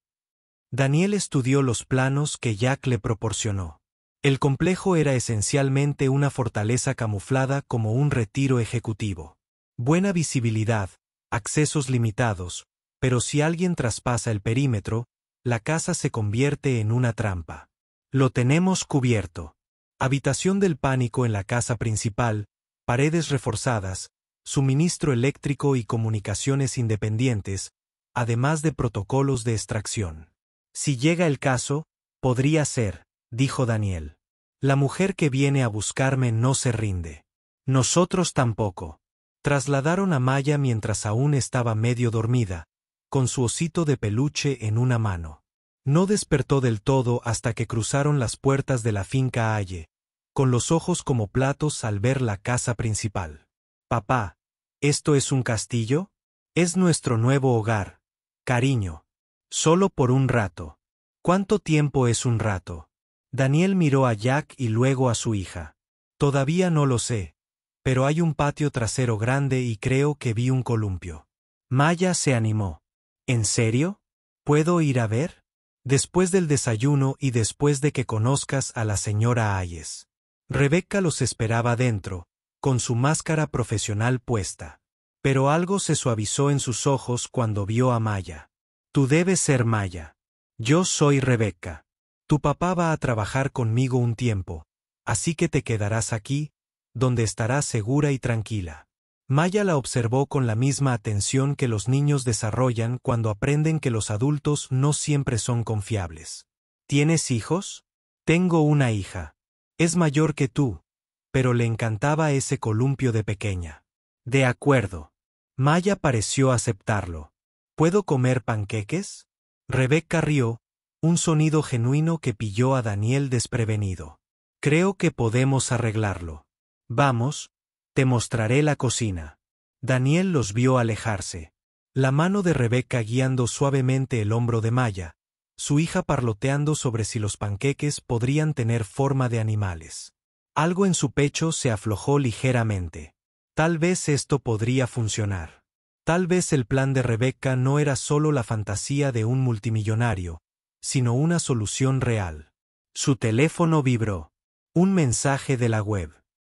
[SPEAKER 1] Daniel estudió los planos que Jack le proporcionó. El complejo era esencialmente una fortaleza camuflada como un retiro ejecutivo. Buena visibilidad, accesos limitados, pero si alguien traspasa el perímetro, la casa se convierte en una trampa. Lo tenemos cubierto. Habitación del pánico en la casa principal, paredes reforzadas, suministro eléctrico y comunicaciones independientes, además de protocolos de extracción. Si llega el caso, podría ser, dijo Daniel. La mujer que viene a buscarme no se rinde. Nosotros tampoco. Trasladaron a Maya mientras aún estaba medio dormida, con su osito de peluche en una mano. No despertó del todo hasta que cruzaron las puertas de la finca Aye, con los ojos como platos al ver la casa principal. Papá, ¿esto es un castillo? Es nuestro nuevo hogar, cariño. Solo por un rato. ¿Cuánto tiempo es un rato? Daniel miró a Jack y luego a su hija. Todavía no lo sé, pero hay un patio trasero grande y creo que vi un columpio. Maya se animó. ¿En serio? ¿Puedo ir a ver? Después del desayuno y después de que conozcas a la señora Ayes. Rebecca los esperaba dentro, con su máscara profesional puesta. Pero algo se suavizó en sus ojos cuando vio a Maya. Tú debes ser Maya. Yo soy Rebecca. Tu papá va a trabajar conmigo un tiempo, así que te quedarás aquí, donde estarás segura y tranquila. Maya la observó con la misma atención que los niños desarrollan cuando aprenden que los adultos no siempre son confiables. ¿Tienes hijos? Tengo una hija. Es mayor que tú, pero le encantaba ese columpio de pequeña. De acuerdo. Maya pareció aceptarlo. ¿Puedo comer panqueques? Rebecca rió, un sonido genuino que pilló a Daniel desprevenido. Creo que podemos arreglarlo. Vamos, te mostraré la cocina. Daniel los vio alejarse. La mano de Rebecca guiando suavemente el hombro de Maya, su hija parloteando sobre si los panqueques podrían tener forma de animales. Algo en su pecho se aflojó ligeramente. Tal vez esto podría funcionar. Tal vez el plan de Rebecca no era solo la fantasía de un multimillonario, sino una solución real. Su teléfono vibró. Un mensaje de la web.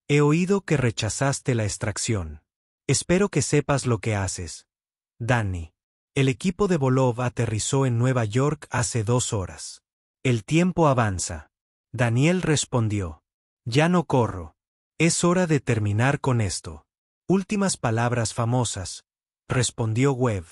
[SPEAKER 1] He oído que rechazaste la extracción. Espero que sepas lo que haces. Danny. El equipo de Volov aterrizó en Nueva York hace 2 horas. El tiempo avanza. Daniel respondió. Ya no corro. Es hora de terminar con esto. Últimas palabras famosas, respondió Webb.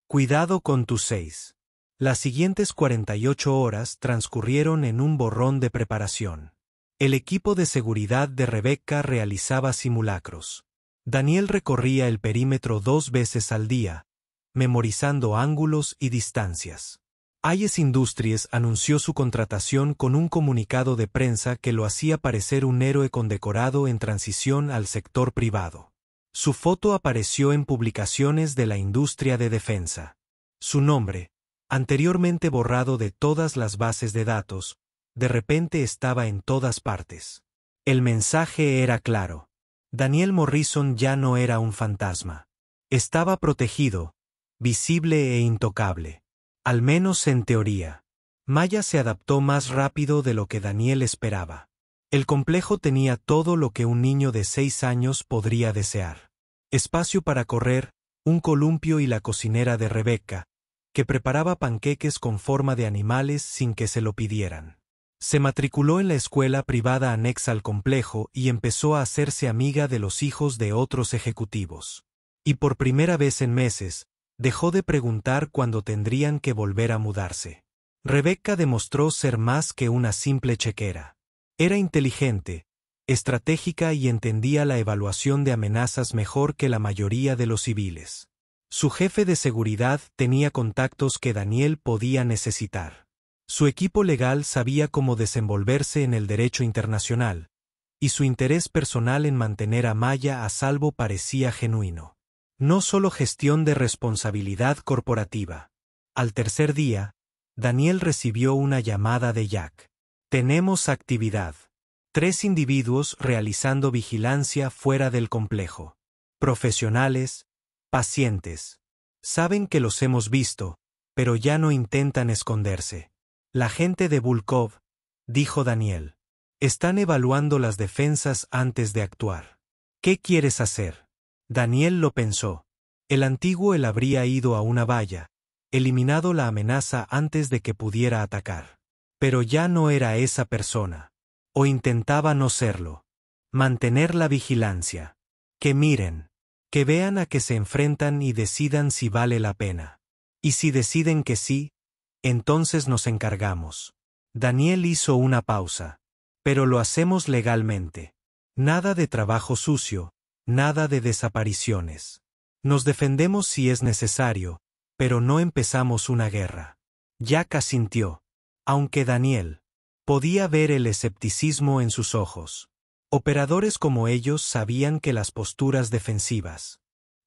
[SPEAKER 1] Cuidado con tus 6. Las siguientes 48 horas transcurrieron en un borrón de preparación. El equipo de seguridad de Rebecca realizaba simulacros. Daniel recorría el perímetro 2 veces al día, memorizando ángulos y distancias. Ayes Industries anunció su contratación con un comunicado de prensa que lo hacía parecer un héroe condecorado en transición al sector privado. Su foto apareció en publicaciones de la industria de defensa. Su nombre, anteriormente borrado de todas las bases de datos, de repente estaba en todas partes. El mensaje era claro. Daniel Morrison ya no era un fantasma. Estaba protegido, visible e intocable. Al menos en teoría. Maya se adaptó más rápido de lo que Daniel esperaba. El complejo tenía todo lo que un niño de 6 años podría desear. Espacio para correr, un columpio y la cocinera de Rebecca, que preparaba panqueques con forma de animales sin que se lo pidieran. Se matriculó en la escuela privada anexa al complejo y empezó a hacerse amiga de los hijos de otros ejecutivos. Y por primera vez en meses, dejó de preguntar cuándo tendrían que volver a mudarse. Rebecca demostró ser más que una simple chequera. Era inteligente, estratégica y entendía la evaluación de amenazas mejor que la mayoría de los civiles. Su jefe de seguridad tenía contactos que Daniel podía necesitar. Su equipo legal sabía cómo desenvolverse en el derecho internacional, y su interés personal en mantener a Maya a salvo parecía genuino. No solo gestión de responsabilidad corporativa. Al tercer día, Daniel recibió una llamada de Jack. Tenemos actividad. 3 individuos realizando vigilancia fuera del complejo. Profesionales, pacientes. Saben que los hemos visto, pero ya no intentan esconderse. La gente de Volkov, dijo Daniel. Están evaluando las defensas antes de actuar. ¿Qué quieres hacer? Daniel lo pensó. El antiguo él habría ido a una valla, eliminado la amenaza antes de que pudiera atacar. Pero ya no era esa persona. O intentaba no serlo. Mantener la vigilancia. Que miren. Que vean a que se enfrentan y decidan si vale la pena. Y si deciden que sí, entonces nos encargamos. Daniel hizo una pausa. Pero lo hacemos legalmente. Nada de trabajo sucio, Nada de desapariciones. Nos defendemos si es necesario, pero no empezamos una guerra. Jack asintió. Aunque Daniel podía ver el escepticismo en sus ojos. Operadores como ellos sabían que las posturas defensivas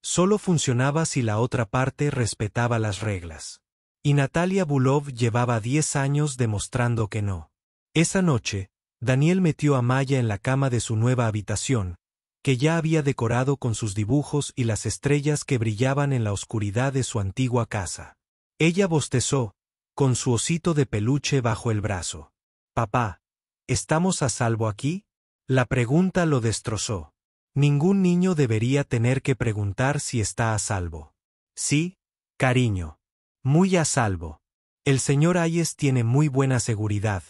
[SPEAKER 1] solo funcionaba si la otra parte respetaba las reglas. Y Natalia Bulov llevaba 10 años demostrando que no. Esa noche, Daniel metió a Maya en la cama de su nueva habitación, que ya había decorado con sus dibujos y las estrellas que brillaban en la oscuridad de su antigua casa. Ella bostezó, con su osito de peluche bajo el brazo. «Papá, ¿estamos a salvo aquí?» La pregunta lo destrozó. Ningún niño debería tener que preguntar si está a salvo. Sí, cariño. Muy a salvo. El señor Hayes tiene muy buena seguridad,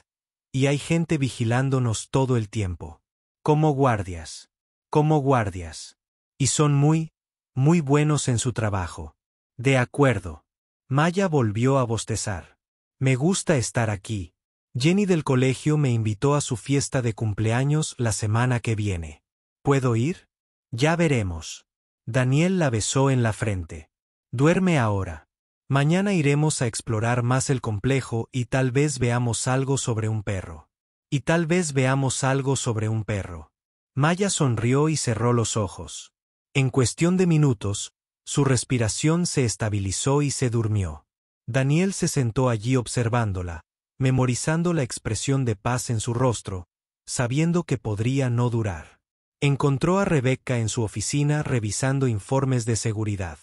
[SPEAKER 1] y hay gente vigilándonos todo el tiempo. Como guardias. Como guardias. Y son muy buenos en su trabajo. De acuerdo. Maya volvió a bostezar. Me gusta estar aquí. Jenny del colegio me invitó a su fiesta de cumpleaños la semana que viene. ¿Puedo ir? Ya veremos. Daniel la besó en la frente. Duerme ahora. Mañana iremos a explorar más el complejo y tal vez veamos algo sobre un perro. Maya sonrió y cerró los ojos. En cuestión de minutos, su respiración se estabilizó y se durmió. Daniel se sentó allí observándola, memorizando la expresión de paz en su rostro, sabiendo que podría no durar. Encontró a Rebecca en su oficina revisando informes de seguridad.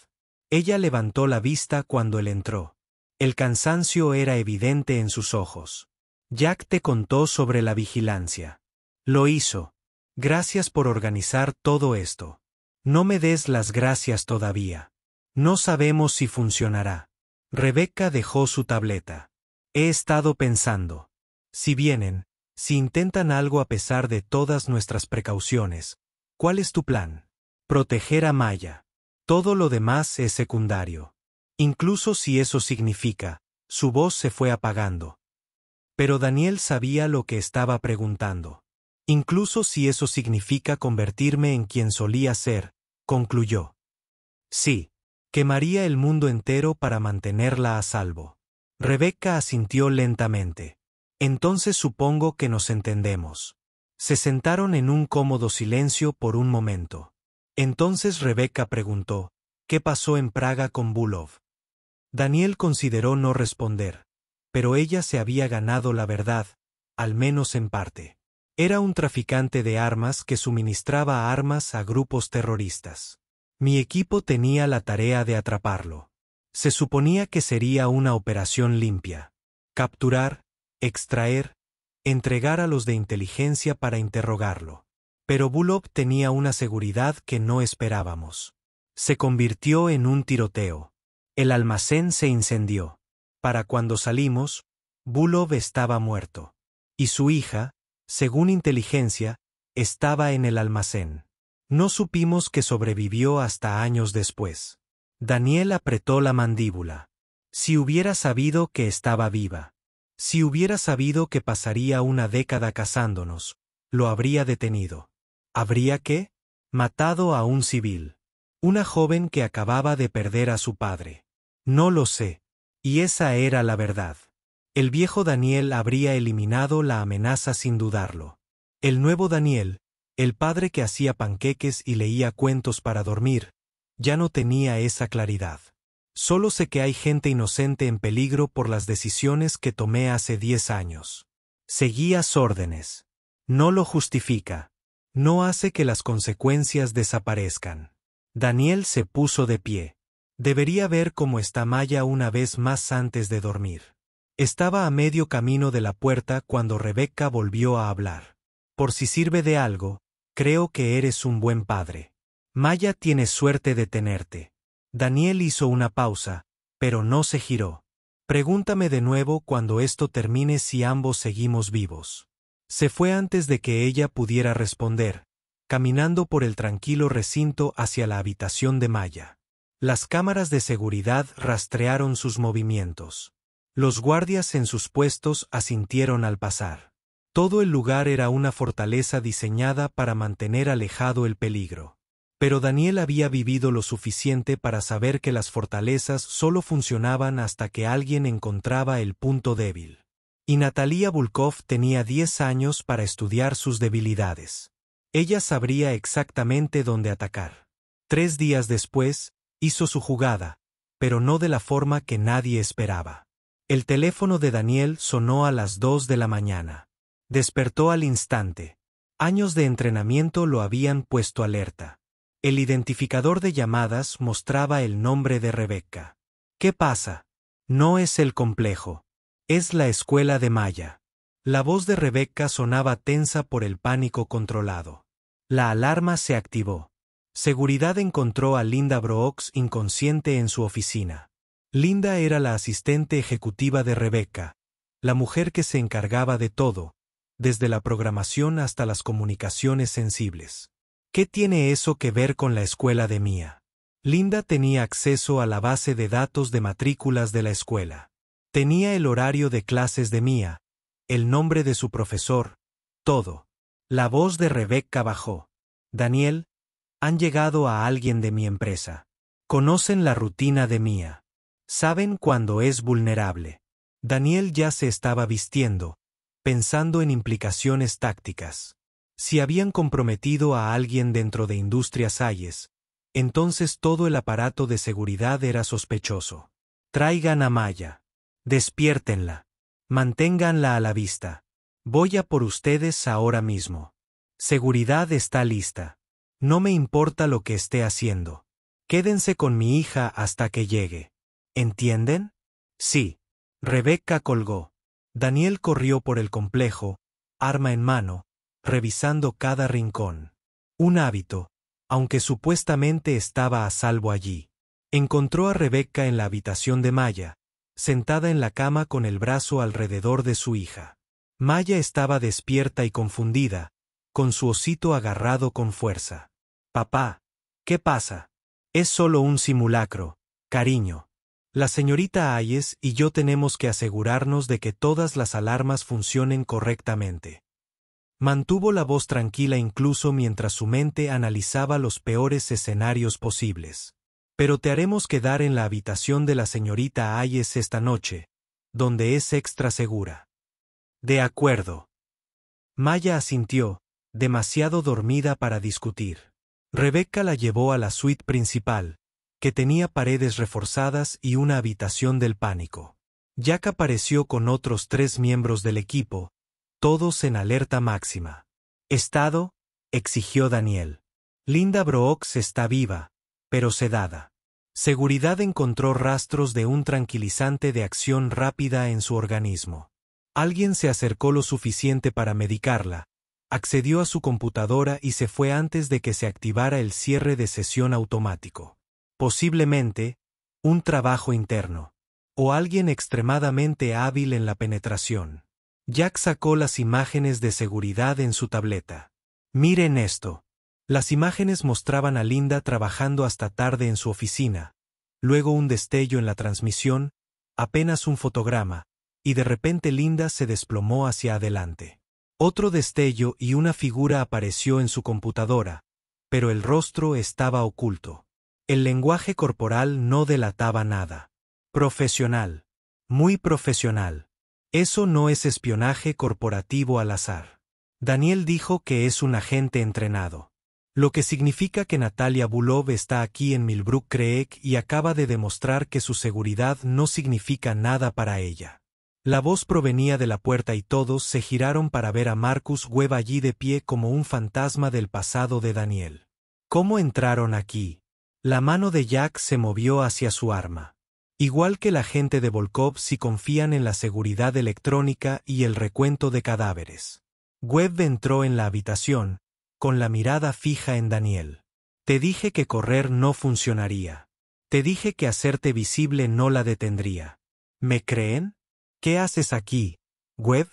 [SPEAKER 1] Ella levantó la vista cuando él entró. El cansancio era evidente en sus ojos. Jack te contó sobre la vigilancia. Lo hizo. Gracias por organizar todo esto. No me des las gracias todavía. No sabemos si funcionará. Rebecca dejó su tableta. He estado pensando. Si intentan algo a pesar de todas nuestras precauciones, ¿cuál es tu plan? Proteger a Maya. Todo lo demás es secundario. Incluso si eso significa, su voz se fue apagando. Pero Daniel sabía lo que estaba preguntando. Incluso si eso significa convertirme en quien solía ser, concluyó. Sí. Quemaría el mundo entero para mantenerla a salvo. Rebecca asintió lentamente. Entonces supongo que nos entendemos. Se sentaron en un cómodo silencio por un momento. Entonces Rebecca preguntó, ¿qué pasó en Praga con Bulov? Daniel consideró no responder, pero ella se había ganado la verdad, al menos en parte. Era un traficante de armas que suministraba armas a grupos terroristas. Mi equipo tenía la tarea de atraparlo. Se suponía que sería una operación limpia. Capturar, extraer, entregar a los de inteligencia para interrogarlo. Pero Bulov tenía una seguridad que no esperábamos. Se convirtió en un tiroteo. El almacén se incendió. Para cuando salimos, Bulov estaba muerto. Y su hija, según inteligencia, estaba en el almacén. No supimos que sobrevivió hasta años después. Daniel apretó la mandíbula. Si hubiera sabido que estaba viva. Si hubiera sabido que pasaría una década cazándonos, lo habría detenido. ¿Habría qué? Matado a un civil. Una joven que acababa de perder a su padre. No lo sé. Y esa era la verdad. El viejo Daniel habría eliminado la amenaza sin dudarlo. El nuevo Daniel, el padre que hacía panqueques y leía cuentos para dormir, ya no tenía esa claridad. Solo sé que hay gente inocente en peligro por las decisiones que tomé hace 10 años. Seguías órdenes. No lo justifica. No hace que las consecuencias desaparezcan. Daniel se puso de pie. Debería ver cómo está Maya una vez más antes de dormir. Estaba a medio camino de la puerta cuando Rebecca volvió a hablar. Por si sirve de algo, creo que eres un buen padre. Maya tiene suerte de tenerte. Daniel hizo una pausa, pero no se giró. Pregúntame de nuevo cuando esto termine si ambos seguimos vivos. Se fue antes de que ella pudiera responder, caminando por el tranquilo recinto hacia la habitación de Maya. Las cámaras de seguridad rastrearon sus movimientos. Los guardias en sus puestos asintieron al pasar. Todo el lugar era una fortaleza diseñada para mantener alejado el peligro. Pero Daniel había vivido lo suficiente para saber que las fortalezas solo funcionaban hasta que alguien encontraba el punto débil. Y Natalia Volkov tenía 10 años para estudiar sus debilidades. Ella sabría exactamente dónde atacar. 3 días después, hizo su jugada, pero no de la forma que nadie esperaba. El teléfono de Daniel sonó a las 2 de la mañana. Despertó al instante. Años de entrenamiento lo habían puesto alerta. El identificador de llamadas mostraba el nombre de Rebecca. ¿Qué pasa? No es el complejo. Es la escuela de Maya. La voz de Rebecca sonaba tensa por el pánico controlado. La alarma se activó. Seguridad encontró a Linda Brooks inconsciente en su oficina. Linda era la asistente ejecutiva de Rebecca, la mujer que se encargaba de todo, desde la programación hasta las comunicaciones sensibles. ¿Qué tiene eso que ver con la escuela de Mia? Linda tenía acceso a la base de datos de matrículas de la escuela. Tenía el horario de clases de Mia, el nombre de su profesor, todo. La voz de Rebecca bajó. Daniel, han llegado a alguien de mi empresa. Conocen la rutina de Mia. Saben cuándo es vulnerable. Daniel ya se estaba vistiendo, pensando en implicaciones tácticas. Si habían comprometido a alguien dentro de Industrias Hayes, entonces todo el aparato de seguridad era sospechoso. Traigan a Maya. Despiértenla. Manténganla a la vista. Voy a por ustedes ahora mismo. Seguridad está lista. No me importa lo que esté haciendo. Quédense con mi hija hasta que llegue. ¿Entienden? Sí. Rebecca colgó. Daniel corrió por el complejo, arma en mano, revisando cada rincón. Un hábito, aunque supuestamente estaba a salvo allí. Encontró a Rebecca en la habitación de Maya, sentada en la cama con el brazo alrededor de su hija. Maya estaba despierta y confundida, con su osito agarrado con fuerza. Papá, ¿qué pasa? Es solo un simulacro, cariño. La señorita Hayes y yo tenemos que asegurarnos de que todas las alarmas funcionen correctamente. Mantuvo la voz tranquila incluso mientras su mente analizaba los peores escenarios posibles. Pero te haremos quedar en la habitación de la señorita Hayes esta noche, donde es extra segura. De acuerdo. Maya asintió, demasiado dormida para discutir. Rebecca la llevó a la suite principal, que tenía paredes reforzadas y una habitación del pánico. Jack apareció con otros 3 miembros del equipo, todos en alerta máxima. ¿Estado?, exigió Daniel. Linda Brooks está viva, pero sedada. Seguridad encontró rastros de un tranquilizante de acción rápida en su organismo. Alguien se acercó lo suficiente para medicarla, accedió a su computadora y se fue antes de que se activara el cierre de sesión automático. Posiblemente, un trabajo interno. O alguien extremadamente hábil en la penetración. Jack sacó las imágenes de seguridad en su tableta. Miren esto. Las imágenes mostraban a Linda trabajando hasta tarde en su oficina, luego un destello en la transmisión, apenas un fotograma, y de repente Linda se desplomó hacia adelante. Otro destello y una figura apareció en su computadora, pero el rostro estaba oculto. El lenguaje corporal no delataba nada. Profesional. Muy profesional. Eso no es espionaje corporativo al azar. Daniel dijo que es un agente entrenado. Lo que significa que Natalia Bulov está aquí en Millbrook Creek y acaba de demostrar que su seguridad no significa nada para ella. La voz provenía de la puerta y todos se giraron para ver a Marcus Webb allí de pie como un fantasma del pasado de Daniel. ¿Cómo entraron aquí? La mano de Jack se movió hacia su arma. Igual que la gente de Volkov si confían en la seguridad electrónica y el recuento de cadáveres. Webb entró en la habitación, con la mirada fija en Daniel. Te dije que correr no funcionaría. Te dije que hacerte visible no la detendría. ¿Me creen? ¿Qué haces aquí, Webb?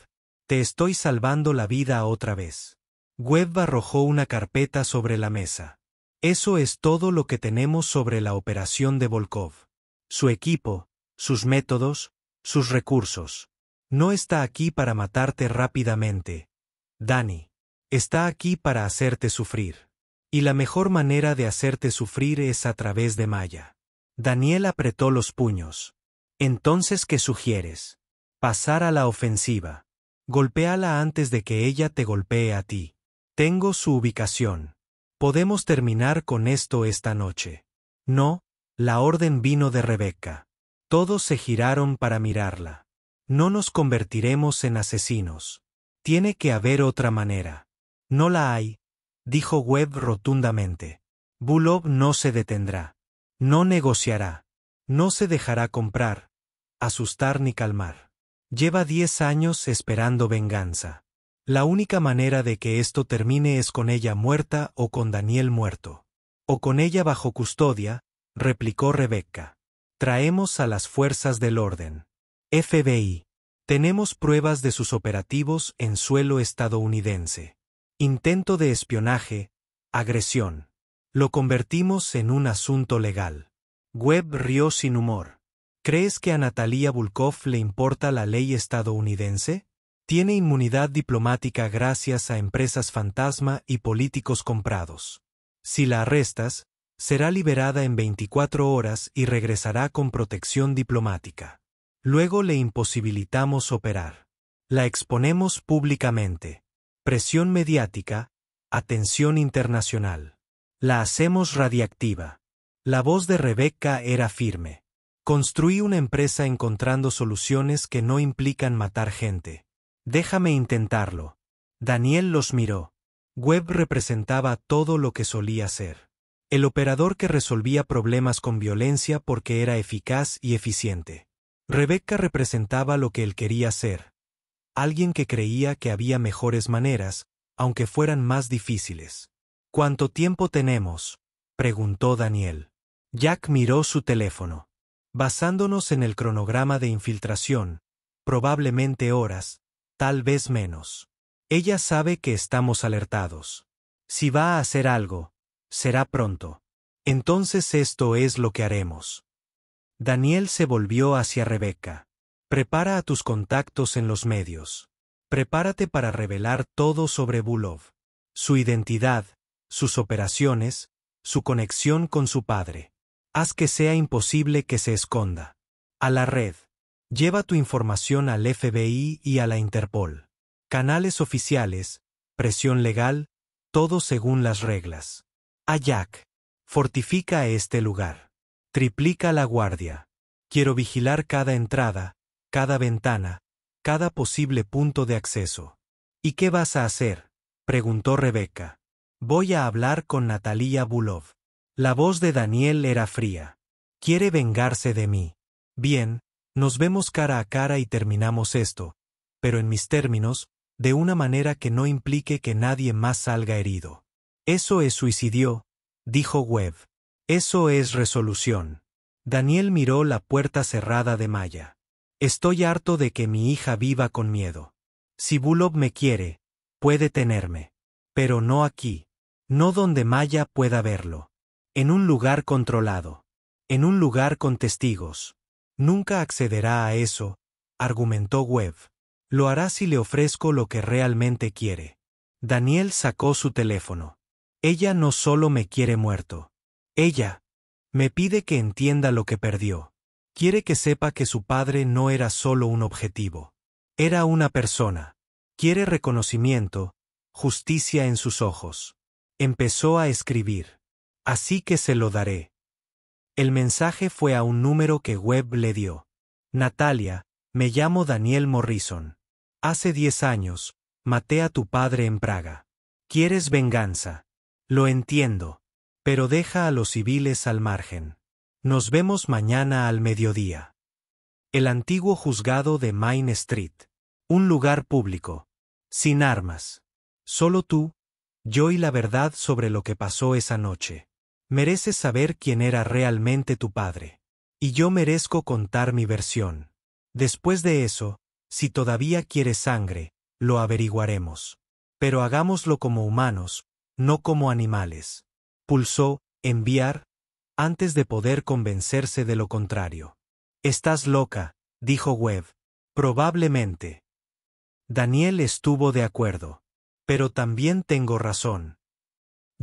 [SPEAKER 1] Te estoy salvando la vida otra vez. Webb arrojó una carpeta sobre la mesa. Eso es todo lo que tenemos sobre la operación de Volkov. Su equipo, sus métodos, sus recursos. No está aquí para matarte rápidamente, Danny. Está aquí para hacerte sufrir. Y la mejor manera de hacerte sufrir es a través de Maya. Daniel apretó los puños. Entonces, ¿qué sugieres? Pasar a la ofensiva. Golpéala antes de que ella te golpee a ti. Tengo su ubicación. Podemos terminar con esto esta noche. No, la orden vino de Rebecca. Todos se giraron para mirarla. No nos convertiremos en asesinos. Tiene que haber otra manera. No la hay, dijo Webb rotundamente. Bulov no se detendrá. No negociará. No se dejará comprar, asustar ni calmar. Lleva 10 años esperando venganza. La única manera de que esto termine es con ella muerta o con Daniel muerto. O con ella bajo custodia, replicó Rebecca. Traemos a las fuerzas del orden. FBI. Tenemos pruebas de sus operativos en suelo estadounidense. Intento de espionaje, agresión. Lo convertimos en un asunto legal. Webb rió sin humor. ¿Crees que a Natalia Volkov le importa la ley estadounidense? Tiene inmunidad diplomática gracias a empresas fantasma y políticos comprados. Si la arrestas, será liberada en 24 horas y regresará con protección diplomática. Luego le imposibilitamos operar. La exponemos públicamente. Presión mediática, atención internacional. La hacemos radiactiva. La voz de Rebecca era firme. Construí una empresa encontrando soluciones que no implican matar gente. Déjame intentarlo. Daniel los miró. Webb representaba todo lo que solía ser. El operador que resolvía problemas con violencia porque era eficaz y eficiente. Rebecca representaba lo que él quería ser. Alguien que creía que había mejores maneras, aunque fueran más difíciles. ¿Cuánto tiempo tenemos?, preguntó Daniel. Jack miró su teléfono. Basándonos en el cronograma de infiltración, probablemente horas, tal vez menos. Ella sabe que estamos alertados. Si va a hacer algo, será pronto. Entonces esto es lo que haremos. Daniel se volvió hacia Rebecca. Prepara a tus contactos en los medios. Prepárate para revelar todo sobre Bulov. Su identidad, sus operaciones, su conexión con su padre. Haz que sea imposible que se esconda. A la red. Lleva tu información al FBI y a la Interpol. Canales oficiales, presión legal, todo según las reglas. A Jack. Fortifica este lugar. Triplica la guardia. Quiero vigilar cada entrada, cada ventana, cada posible punto de acceso. ¿Y qué vas a hacer?, preguntó Rebecca. Voy a hablar con Natalia Bulov. La voz de Daniel era fría. Quiere vengarse de mí. Bien, nos vemos cara a cara y terminamos esto, pero en mis términos, de una manera que no implique que nadie más salga herido. Eso es suicidio, dijo Webb. Eso es resolución. Daniel miró la puerta cerrada de Maya. Estoy harto de que mi hija viva con miedo. Si Bulov me quiere, puede tenerme. Pero no aquí. No donde Maya pueda verlo. En un lugar controlado. En un lugar con testigos. Nunca accederá a eso, argumentó Webb. Lo hará si le ofrezco lo que realmente quiere. Daniel sacó su teléfono. Ella no solo me quiere muerto. Ella me pide que entienda lo que perdió. Quiere que sepa que su padre no era solo un objetivo. Era una persona. Quiere reconocimiento, justicia en sus ojos. Empezó a escribir. Así que se lo daré. El mensaje fue a un número que Webb le dio. Natalia, me llamo Daniel Morrison. Hace 10 años, maté a tu padre en Praga. ¿Quieres venganza? Lo entiendo. Pero deja a los civiles al margen. Nos vemos mañana al mediodía. El antiguo juzgado de Main Street. Un lugar público. Sin armas. Solo tú, yo y la verdad sobre lo que pasó esa noche. Mereces saber quién era realmente tu padre. Y yo merezco contar mi versión. Después de eso, si todavía quieres sangre, lo averiguaremos. Pero hagámoslo como humanos, no como animales. Pulsó enviar antes de poder convencerse de lo contrario. Estás loca, dijo Webb. Probablemente. Daniel estuvo de acuerdo. Pero también tengo razón.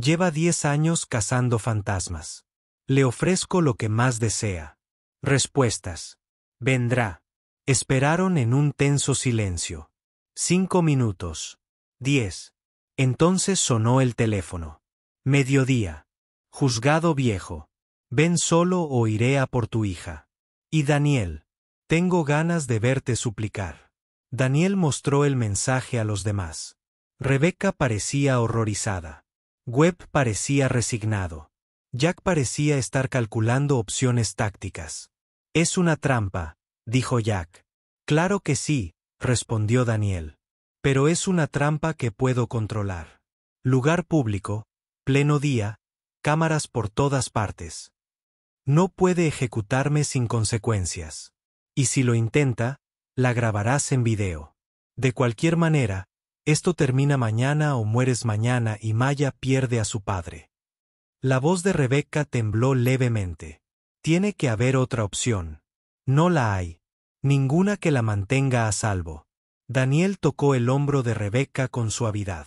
[SPEAKER 1] Lleva 10 años cazando fantasmas. Le ofrezco lo que más desea. Respuestas. Vendrá. Esperaron en un tenso silencio. 5 minutos. 10. Entonces sonó el teléfono. Mediodía. Juzgado viejo. Ven solo o iré a por tu hija. Y Daniel. Tengo ganas de verte suplicar. Daniel mostró el mensaje a los demás. Rebecca parecía horrorizada. Webb parecía resignado. Jack parecía estar calculando opciones tácticas. Es una trampa, dijo Jack. Claro que sí, respondió Daniel. Pero es una trampa que puedo controlar. Lugar público, pleno día, cámaras por todas partes. No puede ejecutarme sin consecuencias. Y si lo intenta, la grabarás en video. De cualquier manera, esto termina mañana o mueres mañana y Maya pierde a su padre. La voz de Rebecca tembló levemente. Tiene que haber otra opción. No la hay. Ninguna que la mantenga a salvo. Daniel tocó el hombro de Rebecca con suavidad.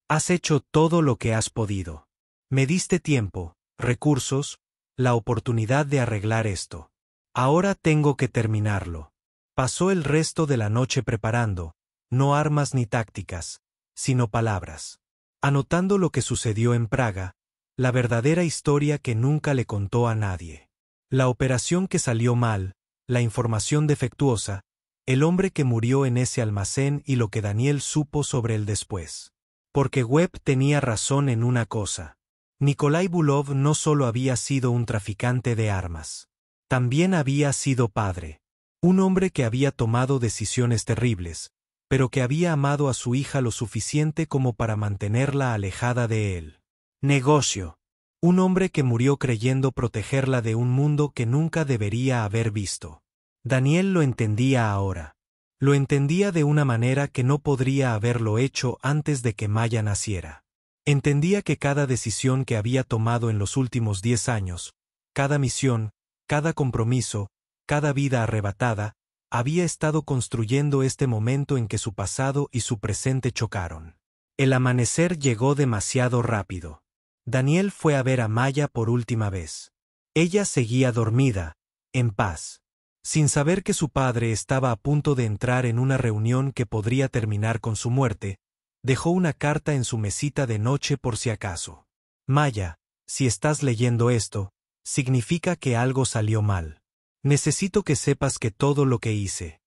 [SPEAKER 1] Has hecho todo lo que has podido. Me diste tiempo, recursos, la oportunidad de arreglar esto. Ahora tengo que terminarlo. Pasó el resto de la noche preparando, no armas ni tácticas, sino palabras. Anotando lo que sucedió en Praga, la verdadera historia que nunca le contó a nadie. La operación que salió mal, la información defectuosa, el hombre que murió en ese almacén y lo que Daniel supo sobre él después. Porque Webb tenía razón en una cosa. Nikolai Bulov no solo había sido un traficante de armas. También había sido padre. Un hombre que había tomado decisiones terribles, pero que había amado a su hija lo suficiente como para mantenerla alejada de él. Negocio. Un hombre que murió creyendo protegerla de un mundo que nunca debería haber visto. Daniel lo entendía ahora. Lo entendía de una manera que no podría haberlo hecho antes de que Maya naciera. Entendía que cada decisión que había tomado en los últimos 10 años, cada misión, cada compromiso, cada vida arrebatada, había estado construyendo este momento en que su pasado y su presente chocaron. El amanecer llegó demasiado rápido. Daniel fue a ver a Maya por última vez. Ella seguía dormida, en paz. Sin saber que su padre estaba a punto de entrar en una reunión que podría terminar con su muerte, dejó una carta en su mesita de noche por si acaso. Maya, si estás leyendo esto, significa que algo salió mal. Necesito que sepas que todo lo que hice,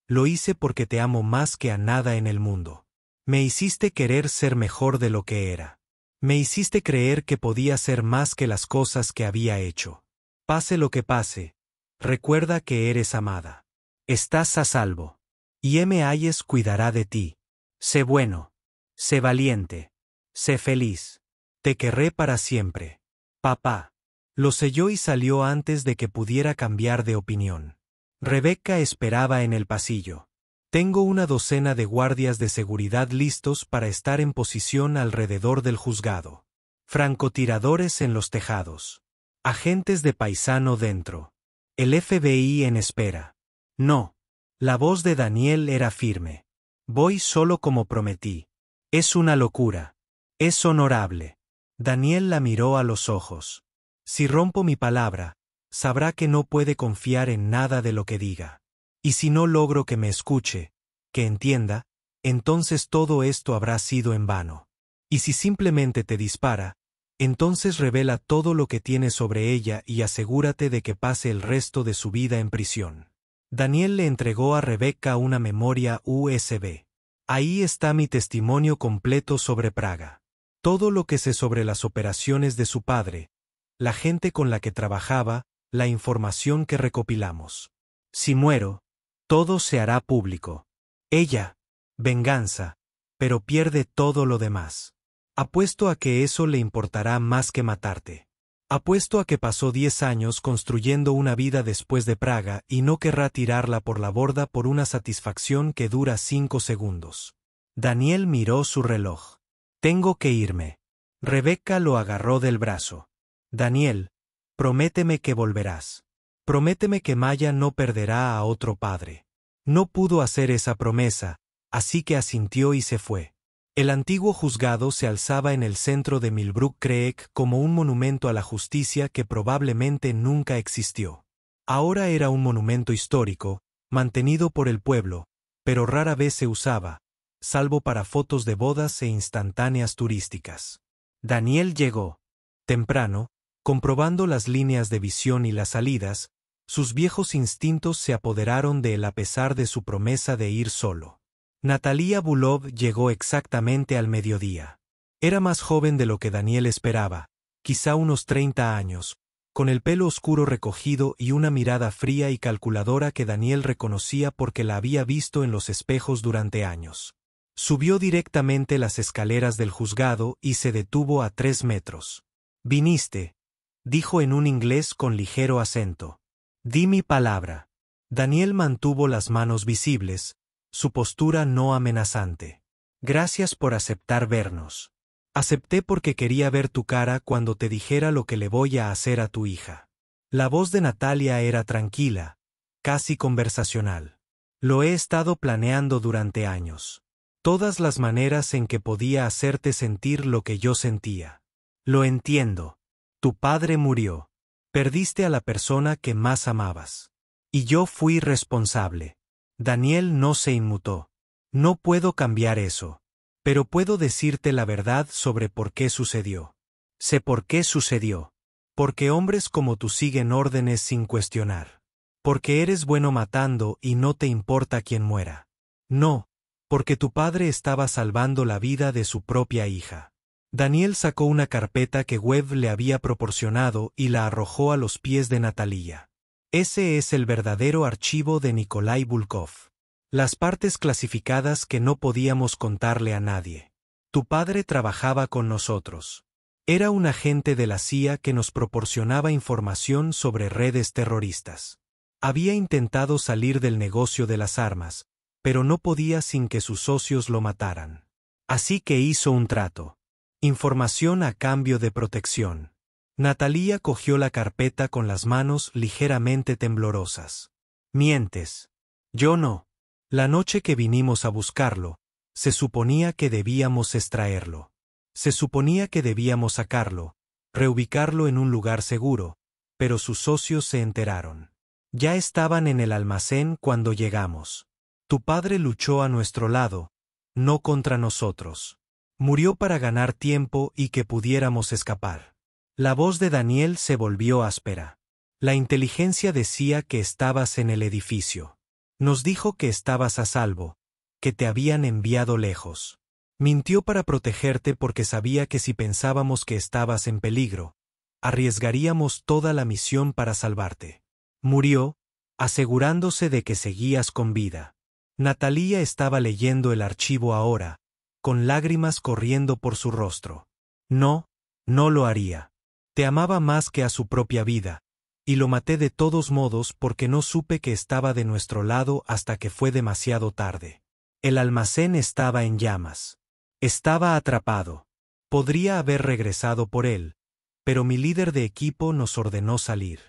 [SPEAKER 1] lo hice porque te amo más que a nada en el mundo. Me hiciste querer ser mejor de lo que era. Me hiciste creer que podía ser más que las cosas que había hecho. Pase lo que pase, recuerda que eres amada. Estás a salvo. Y M. Hayes cuidará de ti. Sé bueno. Sé valiente. Sé feliz. Te querré para siempre. Papá. Lo selló y salió antes de que pudiera cambiar de opinión. Rebecca esperaba en el pasillo. Tengo una docena de guardias de seguridad listos para estar en posición alrededor del juzgado. Francotiradores en los tejados. Agentes de paisano dentro. El FBI en espera. No. La voz de Daniel era firme. Voy solo como prometí. Es una locura. Es honorable. Daniel la miró a los ojos. Si rompo mi palabra, sabrá que no puede confiar en nada de lo que diga. Y si no logro que me escuche, que entienda, entonces todo esto habrá sido en vano. Y si simplemente te dispara, entonces revela todo lo que tienes sobre ella y asegúrate de que pase el resto de su vida en prisión. Daniel le entregó a Rebecca una memoria USB. Ahí está mi testimonio completo sobre Praga. Todo lo que sé sobre las operaciones de su padre, la gente con la que trabajaba, la información que recopilamos. Si muero, todo se hará público. Ella, venganza, pero pierde todo lo demás. Apuesto a que eso le importará más que matarte. Apuesto a que pasó 10 años construyendo una vida después de Praga y no querrá tirarla por la borda por una satisfacción que dura 5 segundos. Daniel miró su reloj. Tengo que irme. Rebecca lo agarró del brazo. Daniel, prométeme que volverás. Prométeme que Maya no perderá a otro padre. No pudo hacer esa promesa, así que asintió y se fue. El antiguo juzgado se alzaba en el centro de Millbrook Creek como un monumento a la justicia que probablemente nunca existió. Ahora era un monumento histórico, mantenido por el pueblo, pero rara vez se usaba, salvo para fotos de bodas e instantáneas turísticas. Daniel llegó temprano, comprobando las líneas de visión y las salidas. Sus viejos instintos se apoderaron de él a pesar de su promesa de ir solo. Natalia Bulov llegó exactamente al mediodía. Era más joven de lo que Daniel esperaba, quizá unos 30 años, con el pelo oscuro recogido y una mirada fría y calculadora que Daniel reconocía porque la había visto en los espejos durante años. Subió directamente las escaleras del juzgado y se detuvo a 3 metros. «Viniste», dijo en un inglés con ligero acento. «Di mi palabra». Daniel mantuvo las manos visibles, su postura no amenazante. «Gracias por aceptar vernos». «Acepté porque quería ver tu cara cuando te dijera lo que le voy a hacer a tu hija». La voz de Natalia era tranquila, casi conversacional. «Lo he estado planeando durante años. Todas las maneras en que podía hacerte sentir lo que yo sentía. Lo entiendo. Tu padre murió. Perdiste a la persona que más amabas. Y yo fui responsable». Daniel no se inmutó. «No puedo cambiar eso. Pero puedo decirte la verdad sobre por qué sucedió. Sé por qué sucedió. Porque hombres como tú siguen órdenes sin cuestionar. Porque eres bueno matando y no te importa quién muera. No, porque tu padre estaba salvando la vida de su propia hija». Daniel sacó una carpeta que Webb le había proporcionado y la arrojó a los pies de Natalia. «Ese es el verdadero archivo de Nikolai Volkov. Las partes clasificadas que no podíamos contarle a nadie. Tu padre trabajaba con nosotros. Era un agente de la CIA que nos proporcionaba información sobre redes terroristas. Había intentado salir del negocio de las armas, pero no podía sin que sus socios lo mataran. Así que hizo un trato. Información a cambio de protección». Natalia cogió la carpeta con las manos ligeramente temblorosas. «Mientes». «Yo no. La noche que vinimos a buscarlo, se suponía que debíamos extraerlo. Se suponía que debíamos sacarlo, reubicarlo en un lugar seguro, pero sus socios se enteraron. Ya estaban en el almacén cuando llegamos. Tu padre luchó a nuestro lado, no contra nosotros. Murió para ganar tiempo y que pudiéramos escapar». La voz de Daniel se volvió áspera. «La inteligencia decía que estabas en el edificio. Nos dijo que estabas a salvo, que te habían enviado lejos. Mintió para protegerte porque sabía que si pensábamos que estabas en peligro, arriesgaríamos toda la misión para salvarte. Murió, asegurándose de que seguías con vida». Natalia estaba leyendo el archivo ahora, con lágrimas corriendo por su rostro. «No, no lo haría. Te amaba más que a su propia vida, y lo maté de todos modos porque no supe que estaba de nuestro lado hasta que fue demasiado tarde. El almacén estaba en llamas. Estaba atrapado. Podría haber regresado por él, pero mi líder de equipo nos ordenó salir.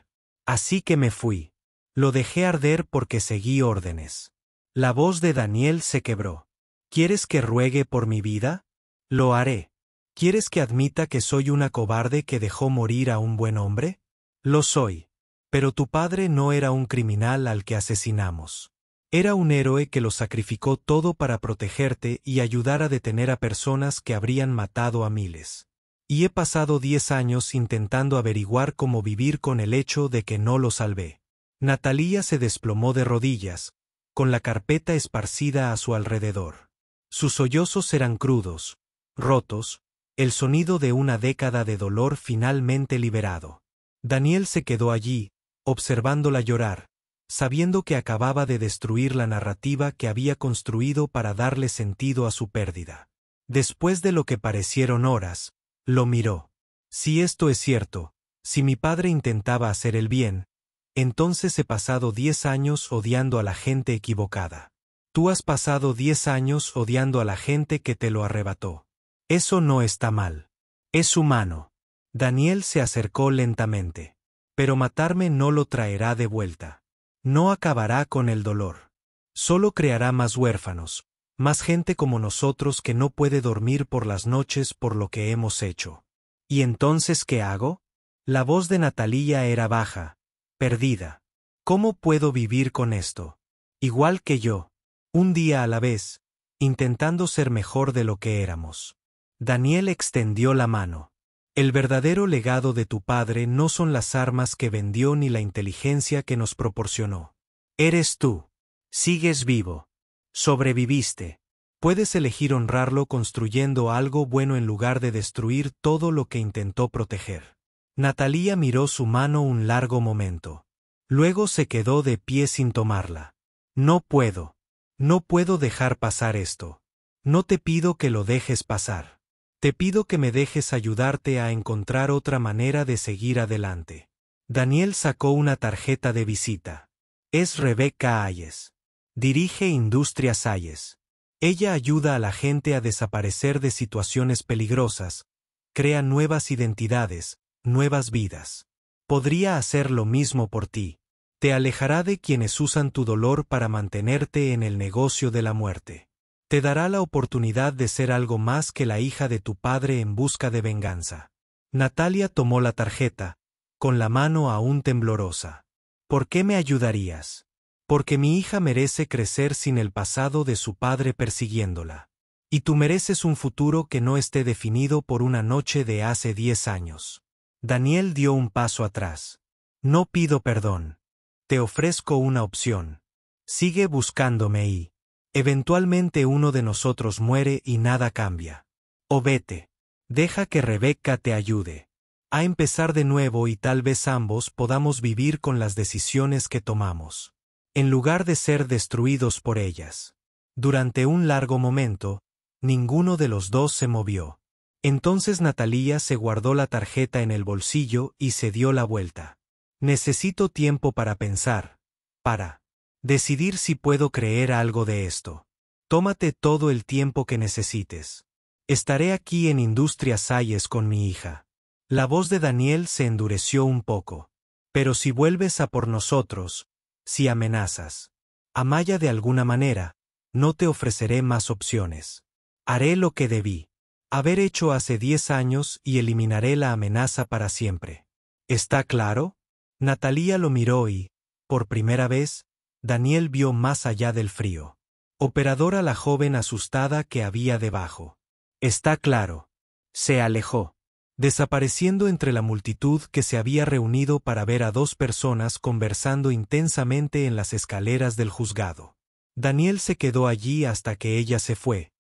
[SPEAKER 1] Así que me fui. Lo dejé arder porque seguí órdenes». La voz de Daniel se quebró. «¿Quieres que ruegue por mi vida? Lo haré. ¿Quieres que admita que soy una cobarde que dejó morir a un buen hombre? Lo soy. Pero tu padre no era un criminal al que asesinamos. Era un héroe que lo sacrificó todo para protegerte y ayudar a detener a personas que habrían matado a miles. Y he pasado 10 años intentando averiguar cómo vivir con el hecho de que no lo salvé». Natalia se desplomó de rodillas, con la carpeta esparcida a su alrededor. Sus sollozos eran crudos, rotos, el sonido de una década de dolor finalmente liberado. Daniel se quedó allí, observándola llorar, sabiendo que acababa de destruir la narrativa que había construido para darle sentido a su pérdida. Después de lo que parecieron horas, lo miró. «Si esto es cierto, si mi padre intentaba hacer el bien, entonces he pasado 10 años odiando a la gente equivocada. Tú has pasado 10 años odiando a la gente que te lo arrebató. Eso no está mal. Es humano». Daniel se acercó lentamente. «Pero matarme no lo traerá de vuelta. No acabará con el dolor. Solo creará más huérfanos, Más gente como nosotros que no puede dormir por las noches por lo que hemos hecho. ¿Y entonces qué hago? La voz de Natalia era baja, perdida. ¿Cómo puedo vivir con esto? Igual que yo. Un día a la vez, intentando ser mejor de lo que éramos. Daniel extendió la mano. El verdadero legado de tu padre no son las armas que vendió ni la inteligencia que nos proporcionó. Eres tú. Sigues vivo. Sobreviviste. Puedes elegir honrarlo construyendo algo bueno en lugar de destruir todo lo que intentó proteger. Natalia miró su mano un largo momento. Luego se quedó de pie sin tomarla. No puedo. No puedo dejar pasar esto. No te pido que lo dejes pasar. Te pido que me dejes ayudarte a encontrar otra manera de seguir adelante. Daniel sacó una tarjeta de visita. Es Rebecca Hayes. Dirige Industrias Hayes. Ella ayuda a la gente a desaparecer de situaciones peligrosas, crea nuevas identidades, nuevas vidas. Podría hacer lo mismo por ti. Te alejará de quienes usan tu dolor para mantenerte en el negocio de la muerte. Te dará la oportunidad de ser algo más que la hija de tu padre en busca de venganza. Natalia tomó la tarjeta, con la mano aún temblorosa. ¿Por qué me ayudarías? Porque mi hija merece crecer sin el pasado de su padre persiguiéndola. Y tú mereces un futuro que no esté definido por una noche de hace 10 años. Daniel dio un paso atrás. No pido perdón. Te ofrezco una opción. Sigue buscándome y eventualmente uno de nosotros muere y nada cambia. O vete. Deja que Rebecca te ayude a empezar de nuevo y tal vez ambos podamos vivir con las decisiones que tomamos, en lugar de ser destruidos por ellas. Durante un largo momento, ninguno de los dos se movió. Entonces Natalia se guardó la tarjeta en el bolsillo y se dio la vuelta. Necesito tiempo para pensar, para decidir si puedo creer algo de esto. Tómate todo el tiempo que necesites. Estaré aquí en Industrias Hayes con mi hija. La voz de Daniel se endureció un poco. Pero si vuelves a por nosotros, si amenazas a Maya de alguna manera, no te ofreceré más opciones. Haré lo que debí haber hecho hace 10 años y eliminaré la amenaza para siempre. ¿Está claro? Natalia lo miró y, por primera vez, Daniel vio más allá del frío. Operador a la joven asustada que había debajo. Está claro. Se alejó, desapareciendo entre la multitud que se había reunido para ver a dos personas conversando intensamente en las escaleras del juzgado. Daniel se quedó allí hasta que ella se fue.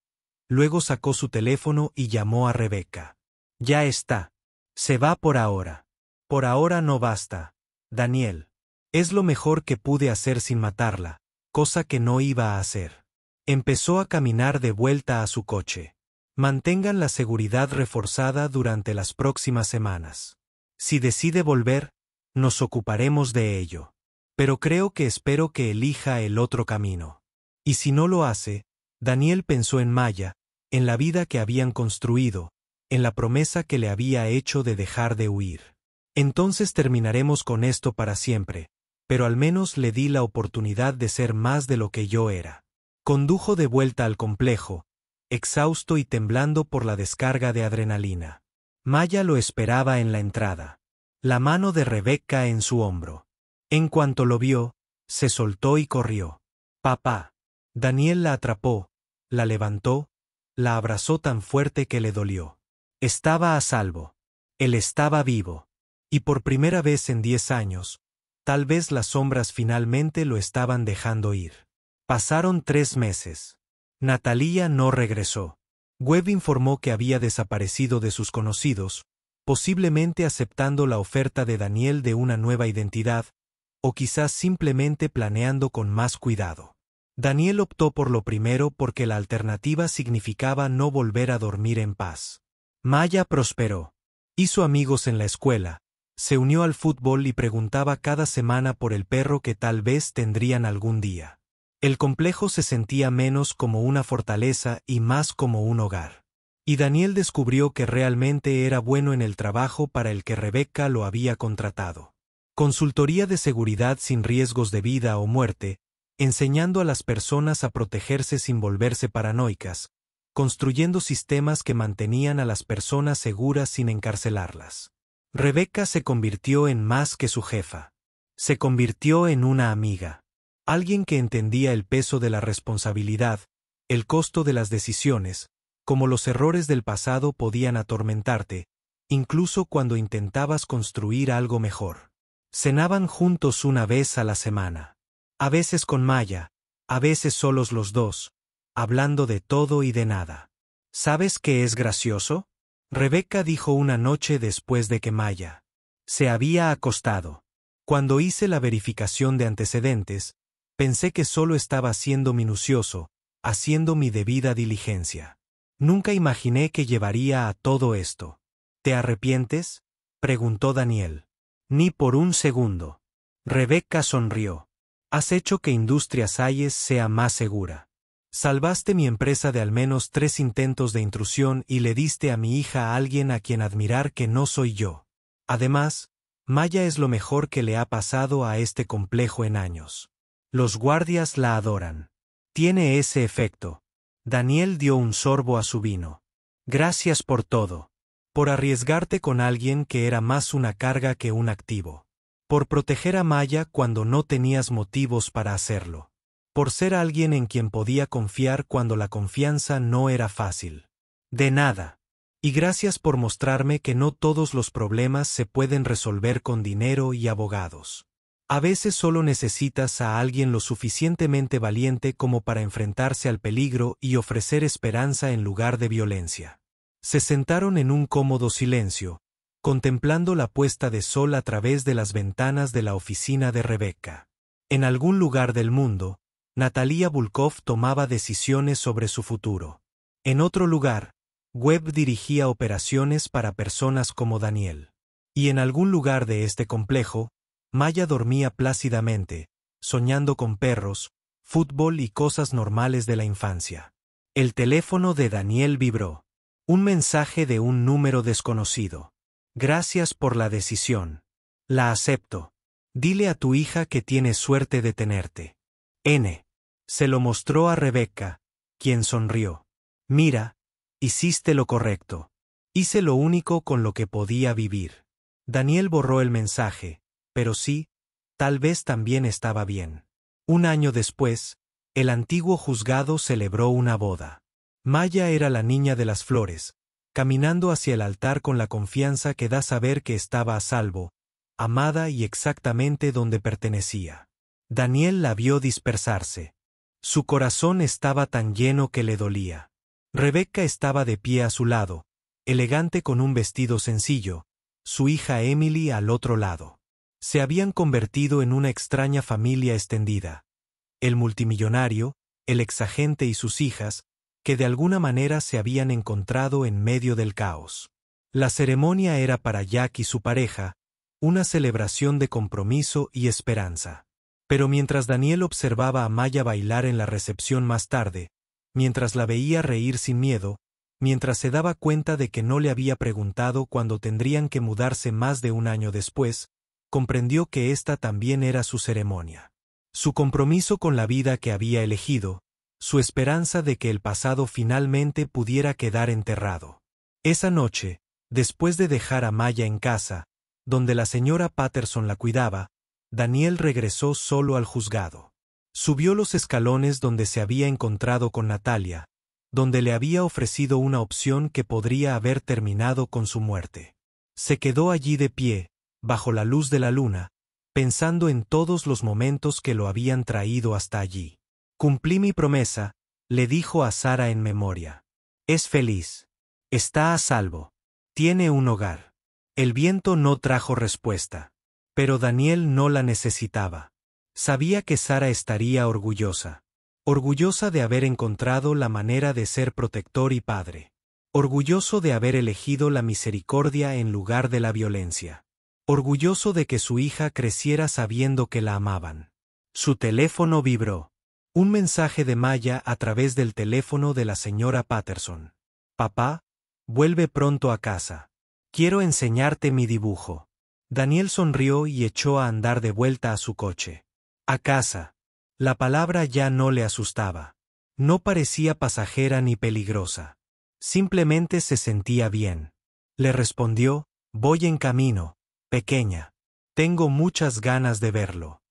[SPEAKER 1] Luego sacó su teléfono y llamó a Rebecca. Ya está. Se va por ahora. Por ahora no basta. Daniel. Es lo mejor que pude hacer sin matarla, cosa que no iba a hacer. Empezó a caminar de vuelta a su coche. Mantengan la seguridad reforzada durante las próximas semanas. Si decide volver, nos ocuparemos de ello. Pero espero que elija el otro camino. Y si no lo hace, Daniel pensó en Maya, en la vida que habían construido, en la promesa que le había hecho de dejar de huir. Entonces terminaremos con esto para siempre, pero al menos le di la oportunidad de ser más de lo que yo era. Condujo de vuelta al complejo, exhausto y temblando por la descarga de adrenalina. Maya lo esperaba en la entrada. La mano de Rebecca en su hombro. En cuanto lo vio, se soltó y corrió. Papá. Daniel la atrapó, la levantó, la abrazó tan fuerte que le dolió. Estaba a salvo. Él estaba vivo. Y por primera vez en 10 años, tal vez las sombras finalmente lo estaban dejando ir. Pasaron 3 meses. Natalia no regresó. Webb informó que había desaparecido de sus conocidos, posiblemente aceptando la oferta de Daniel de una nueva identidad, o quizás simplemente planeando con más cuidado. Daniel optó por lo primero porque la alternativa significaba no volver a dormir en paz. Maya prosperó. Hizo amigos en la escuela, se unió al fútbol y preguntaba cada semana por el perro que tal vez tendrían algún día. El complejo se sentía menos como una fortaleza y más como un hogar. Y Daniel descubrió que realmente era bueno en el trabajo para el que Rebecca lo había contratado. Consultoría de seguridad sin riesgos de vida o muerte, enseñando a las personas a protegerse sin volverse paranoicas, construyendo sistemas que mantenían a las personas seguras sin encarcelarlas. Rebecca se convirtió en más que su jefa. Se convirtió en una amiga. Alguien que entendía el peso de la responsabilidad, el costo de las decisiones, cómo los errores del pasado podían atormentarte, incluso cuando intentabas construir algo mejor. Cenaban juntos una vez a la semana. A veces con Maya, a veces solos los dos, hablando de todo y de nada. ¿Sabes qué es gracioso? Rebecca dijo una noche después de que Maya se había acostado. Cuando hice la verificación de antecedentes, pensé que solo estaba siendo minucioso, haciendo mi debida diligencia. Nunca imaginé que llevaría a todo esto. ¿Te arrepientes?, preguntó Daniel. Ni por un segundo. Rebecca sonrió. Has hecho que Industrias Hayes sea más segura. Salvaste mi empresa de al menos 3 intentos de intrusión y le diste a mi hija a alguien a quien admirar que no soy yo. Además, Maya es lo mejor que le ha pasado a este complejo en años. Los guardias la adoran. Tiene ese efecto. Daniel dio un sorbo a su vino. Gracias por todo. Por arriesgarte con alguien que era más una carga que un activo. Por proteger a Maya cuando no tenías motivos para hacerlo. Por ser alguien en quien podía confiar cuando la confianza no era fácil. De nada. Y gracias por mostrarme que no todos los problemas se pueden resolver con dinero y abogados. A veces solo necesitas a alguien lo suficientemente valiente como para enfrentarse al peligro y ofrecer esperanza en lugar de violencia. Se sentaron en un cómodo silencio, contemplando la puesta de sol a través de las ventanas de la oficina de Rebecca. En algún lugar del mundo, Natalia Volkov tomaba decisiones sobre su futuro. En otro lugar, Webb dirigía operaciones para personas como Daniel. Y en algún lugar de este complejo, Maya dormía plácidamente, soñando con perros, fútbol y cosas normales de la infancia. El teléfono de Daniel vibró. Un mensaje de un número desconocido. Gracias por la decisión. La acepto. Dile a tu hija que tiene suerte de tenerte. N. Se lo mostró a Rebecca, quien sonrió. Mira, hiciste lo correcto. Hice lo único con lo que podía vivir. Daniel borró el mensaje, pero sí, tal vez también estaba bien. Un año después, el antiguo juzgado celebró una boda. Maya era la niña de las flores, caminando hacia el altar con la confianza que da saber que estaba a salvo, amada y exactamente donde pertenecía. Daniel la vio dispersarse. Su corazón estaba tan lleno que le dolía. Rebecca estaba de pie a su lado, elegante con un vestido sencillo, su hija Emily al otro lado. Se habían convertido en una extraña familia extendida. El multimillonario, el exagente y sus hijas, que de alguna manera se habían encontrado en medio del caos. La ceremonia era para Jack y su pareja, una celebración de compromiso y esperanza. Pero mientras Daniel observaba a Maya bailar en la recepción más tarde, mientras la veía reír sin miedo, mientras se daba cuenta de que no le había preguntado cuándo tendrían que mudarse más de un año después, comprendió que esta también era su ceremonia. Su compromiso con la vida que había elegido, su esperanza de que el pasado finalmente pudiera quedar enterrado. Esa noche, después de dejar a Maya en casa, donde la señora Patterson la cuidaba, Daniel regresó solo al juzgado. Subió los escalones donde se había encontrado con Natalia, donde le había ofrecido una opción que podría haber terminado con su muerte. Se quedó allí de pie, bajo la luz de la luna, pensando en todos los momentos que lo habían traído hasta allí. Cumplí mi promesa, le dijo a Sara en memoria. Es feliz. Está a salvo. Tiene un hogar. El viento no trajo respuesta. Pero Daniel no la necesitaba. Sabía que Sara estaría orgullosa. Orgullosa de haber encontrado la manera de ser protector y padre. Orgulloso de haber elegido la misericordia en lugar de la violencia. Orgulloso de que su hija creciera sabiendo que la amaban. Su teléfono vibró. Un mensaje de Maya a través del teléfono de la señora Patterson. Papá, vuelve pronto a casa. Quiero enseñarte mi dibujo. Daniel sonrió y echó a andar de vuelta a su coche. A casa. La palabra ya no le asustaba. No parecía pasajera ni peligrosa. Simplemente se sentía bien. Le respondió: voy en camino, pequeña. Tengo muchas ganas de verlo.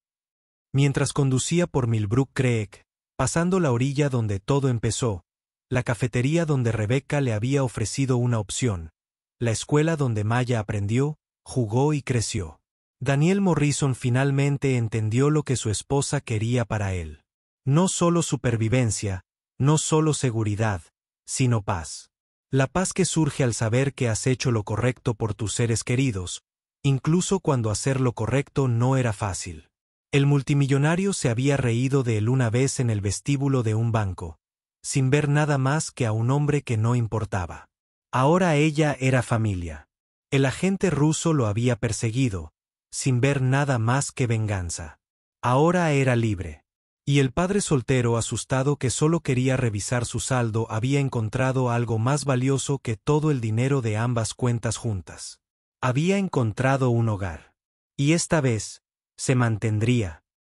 [SPEAKER 1] Mientras conducía por Millbrook Creek, pasando la orilla donde todo empezó, la cafetería donde Rebecca le había ofrecido una opción, la escuela donde Maya aprendió, jugó y creció, Daniel Morrison finalmente entendió lo que su esposa quería para él. No solo supervivencia, no solo seguridad, sino paz. La paz que surge al saber que has hecho lo correcto por tus seres queridos, incluso cuando hacer lo correcto no era fácil. El multimillonario se había reído de él una vez en el vestíbulo de un banco, sin ver nada más que a un hombre que no importaba. Ahora ella era familia. El agente ruso lo había perseguido, sin ver nada más que venganza. Ahora era libre. Y el padre soltero, asustado que solo quería revisar su saldo, había encontrado algo más valioso que todo el dinero de ambas cuentas juntas. Había encontrado un hogar. Y esta vez, se mantendría.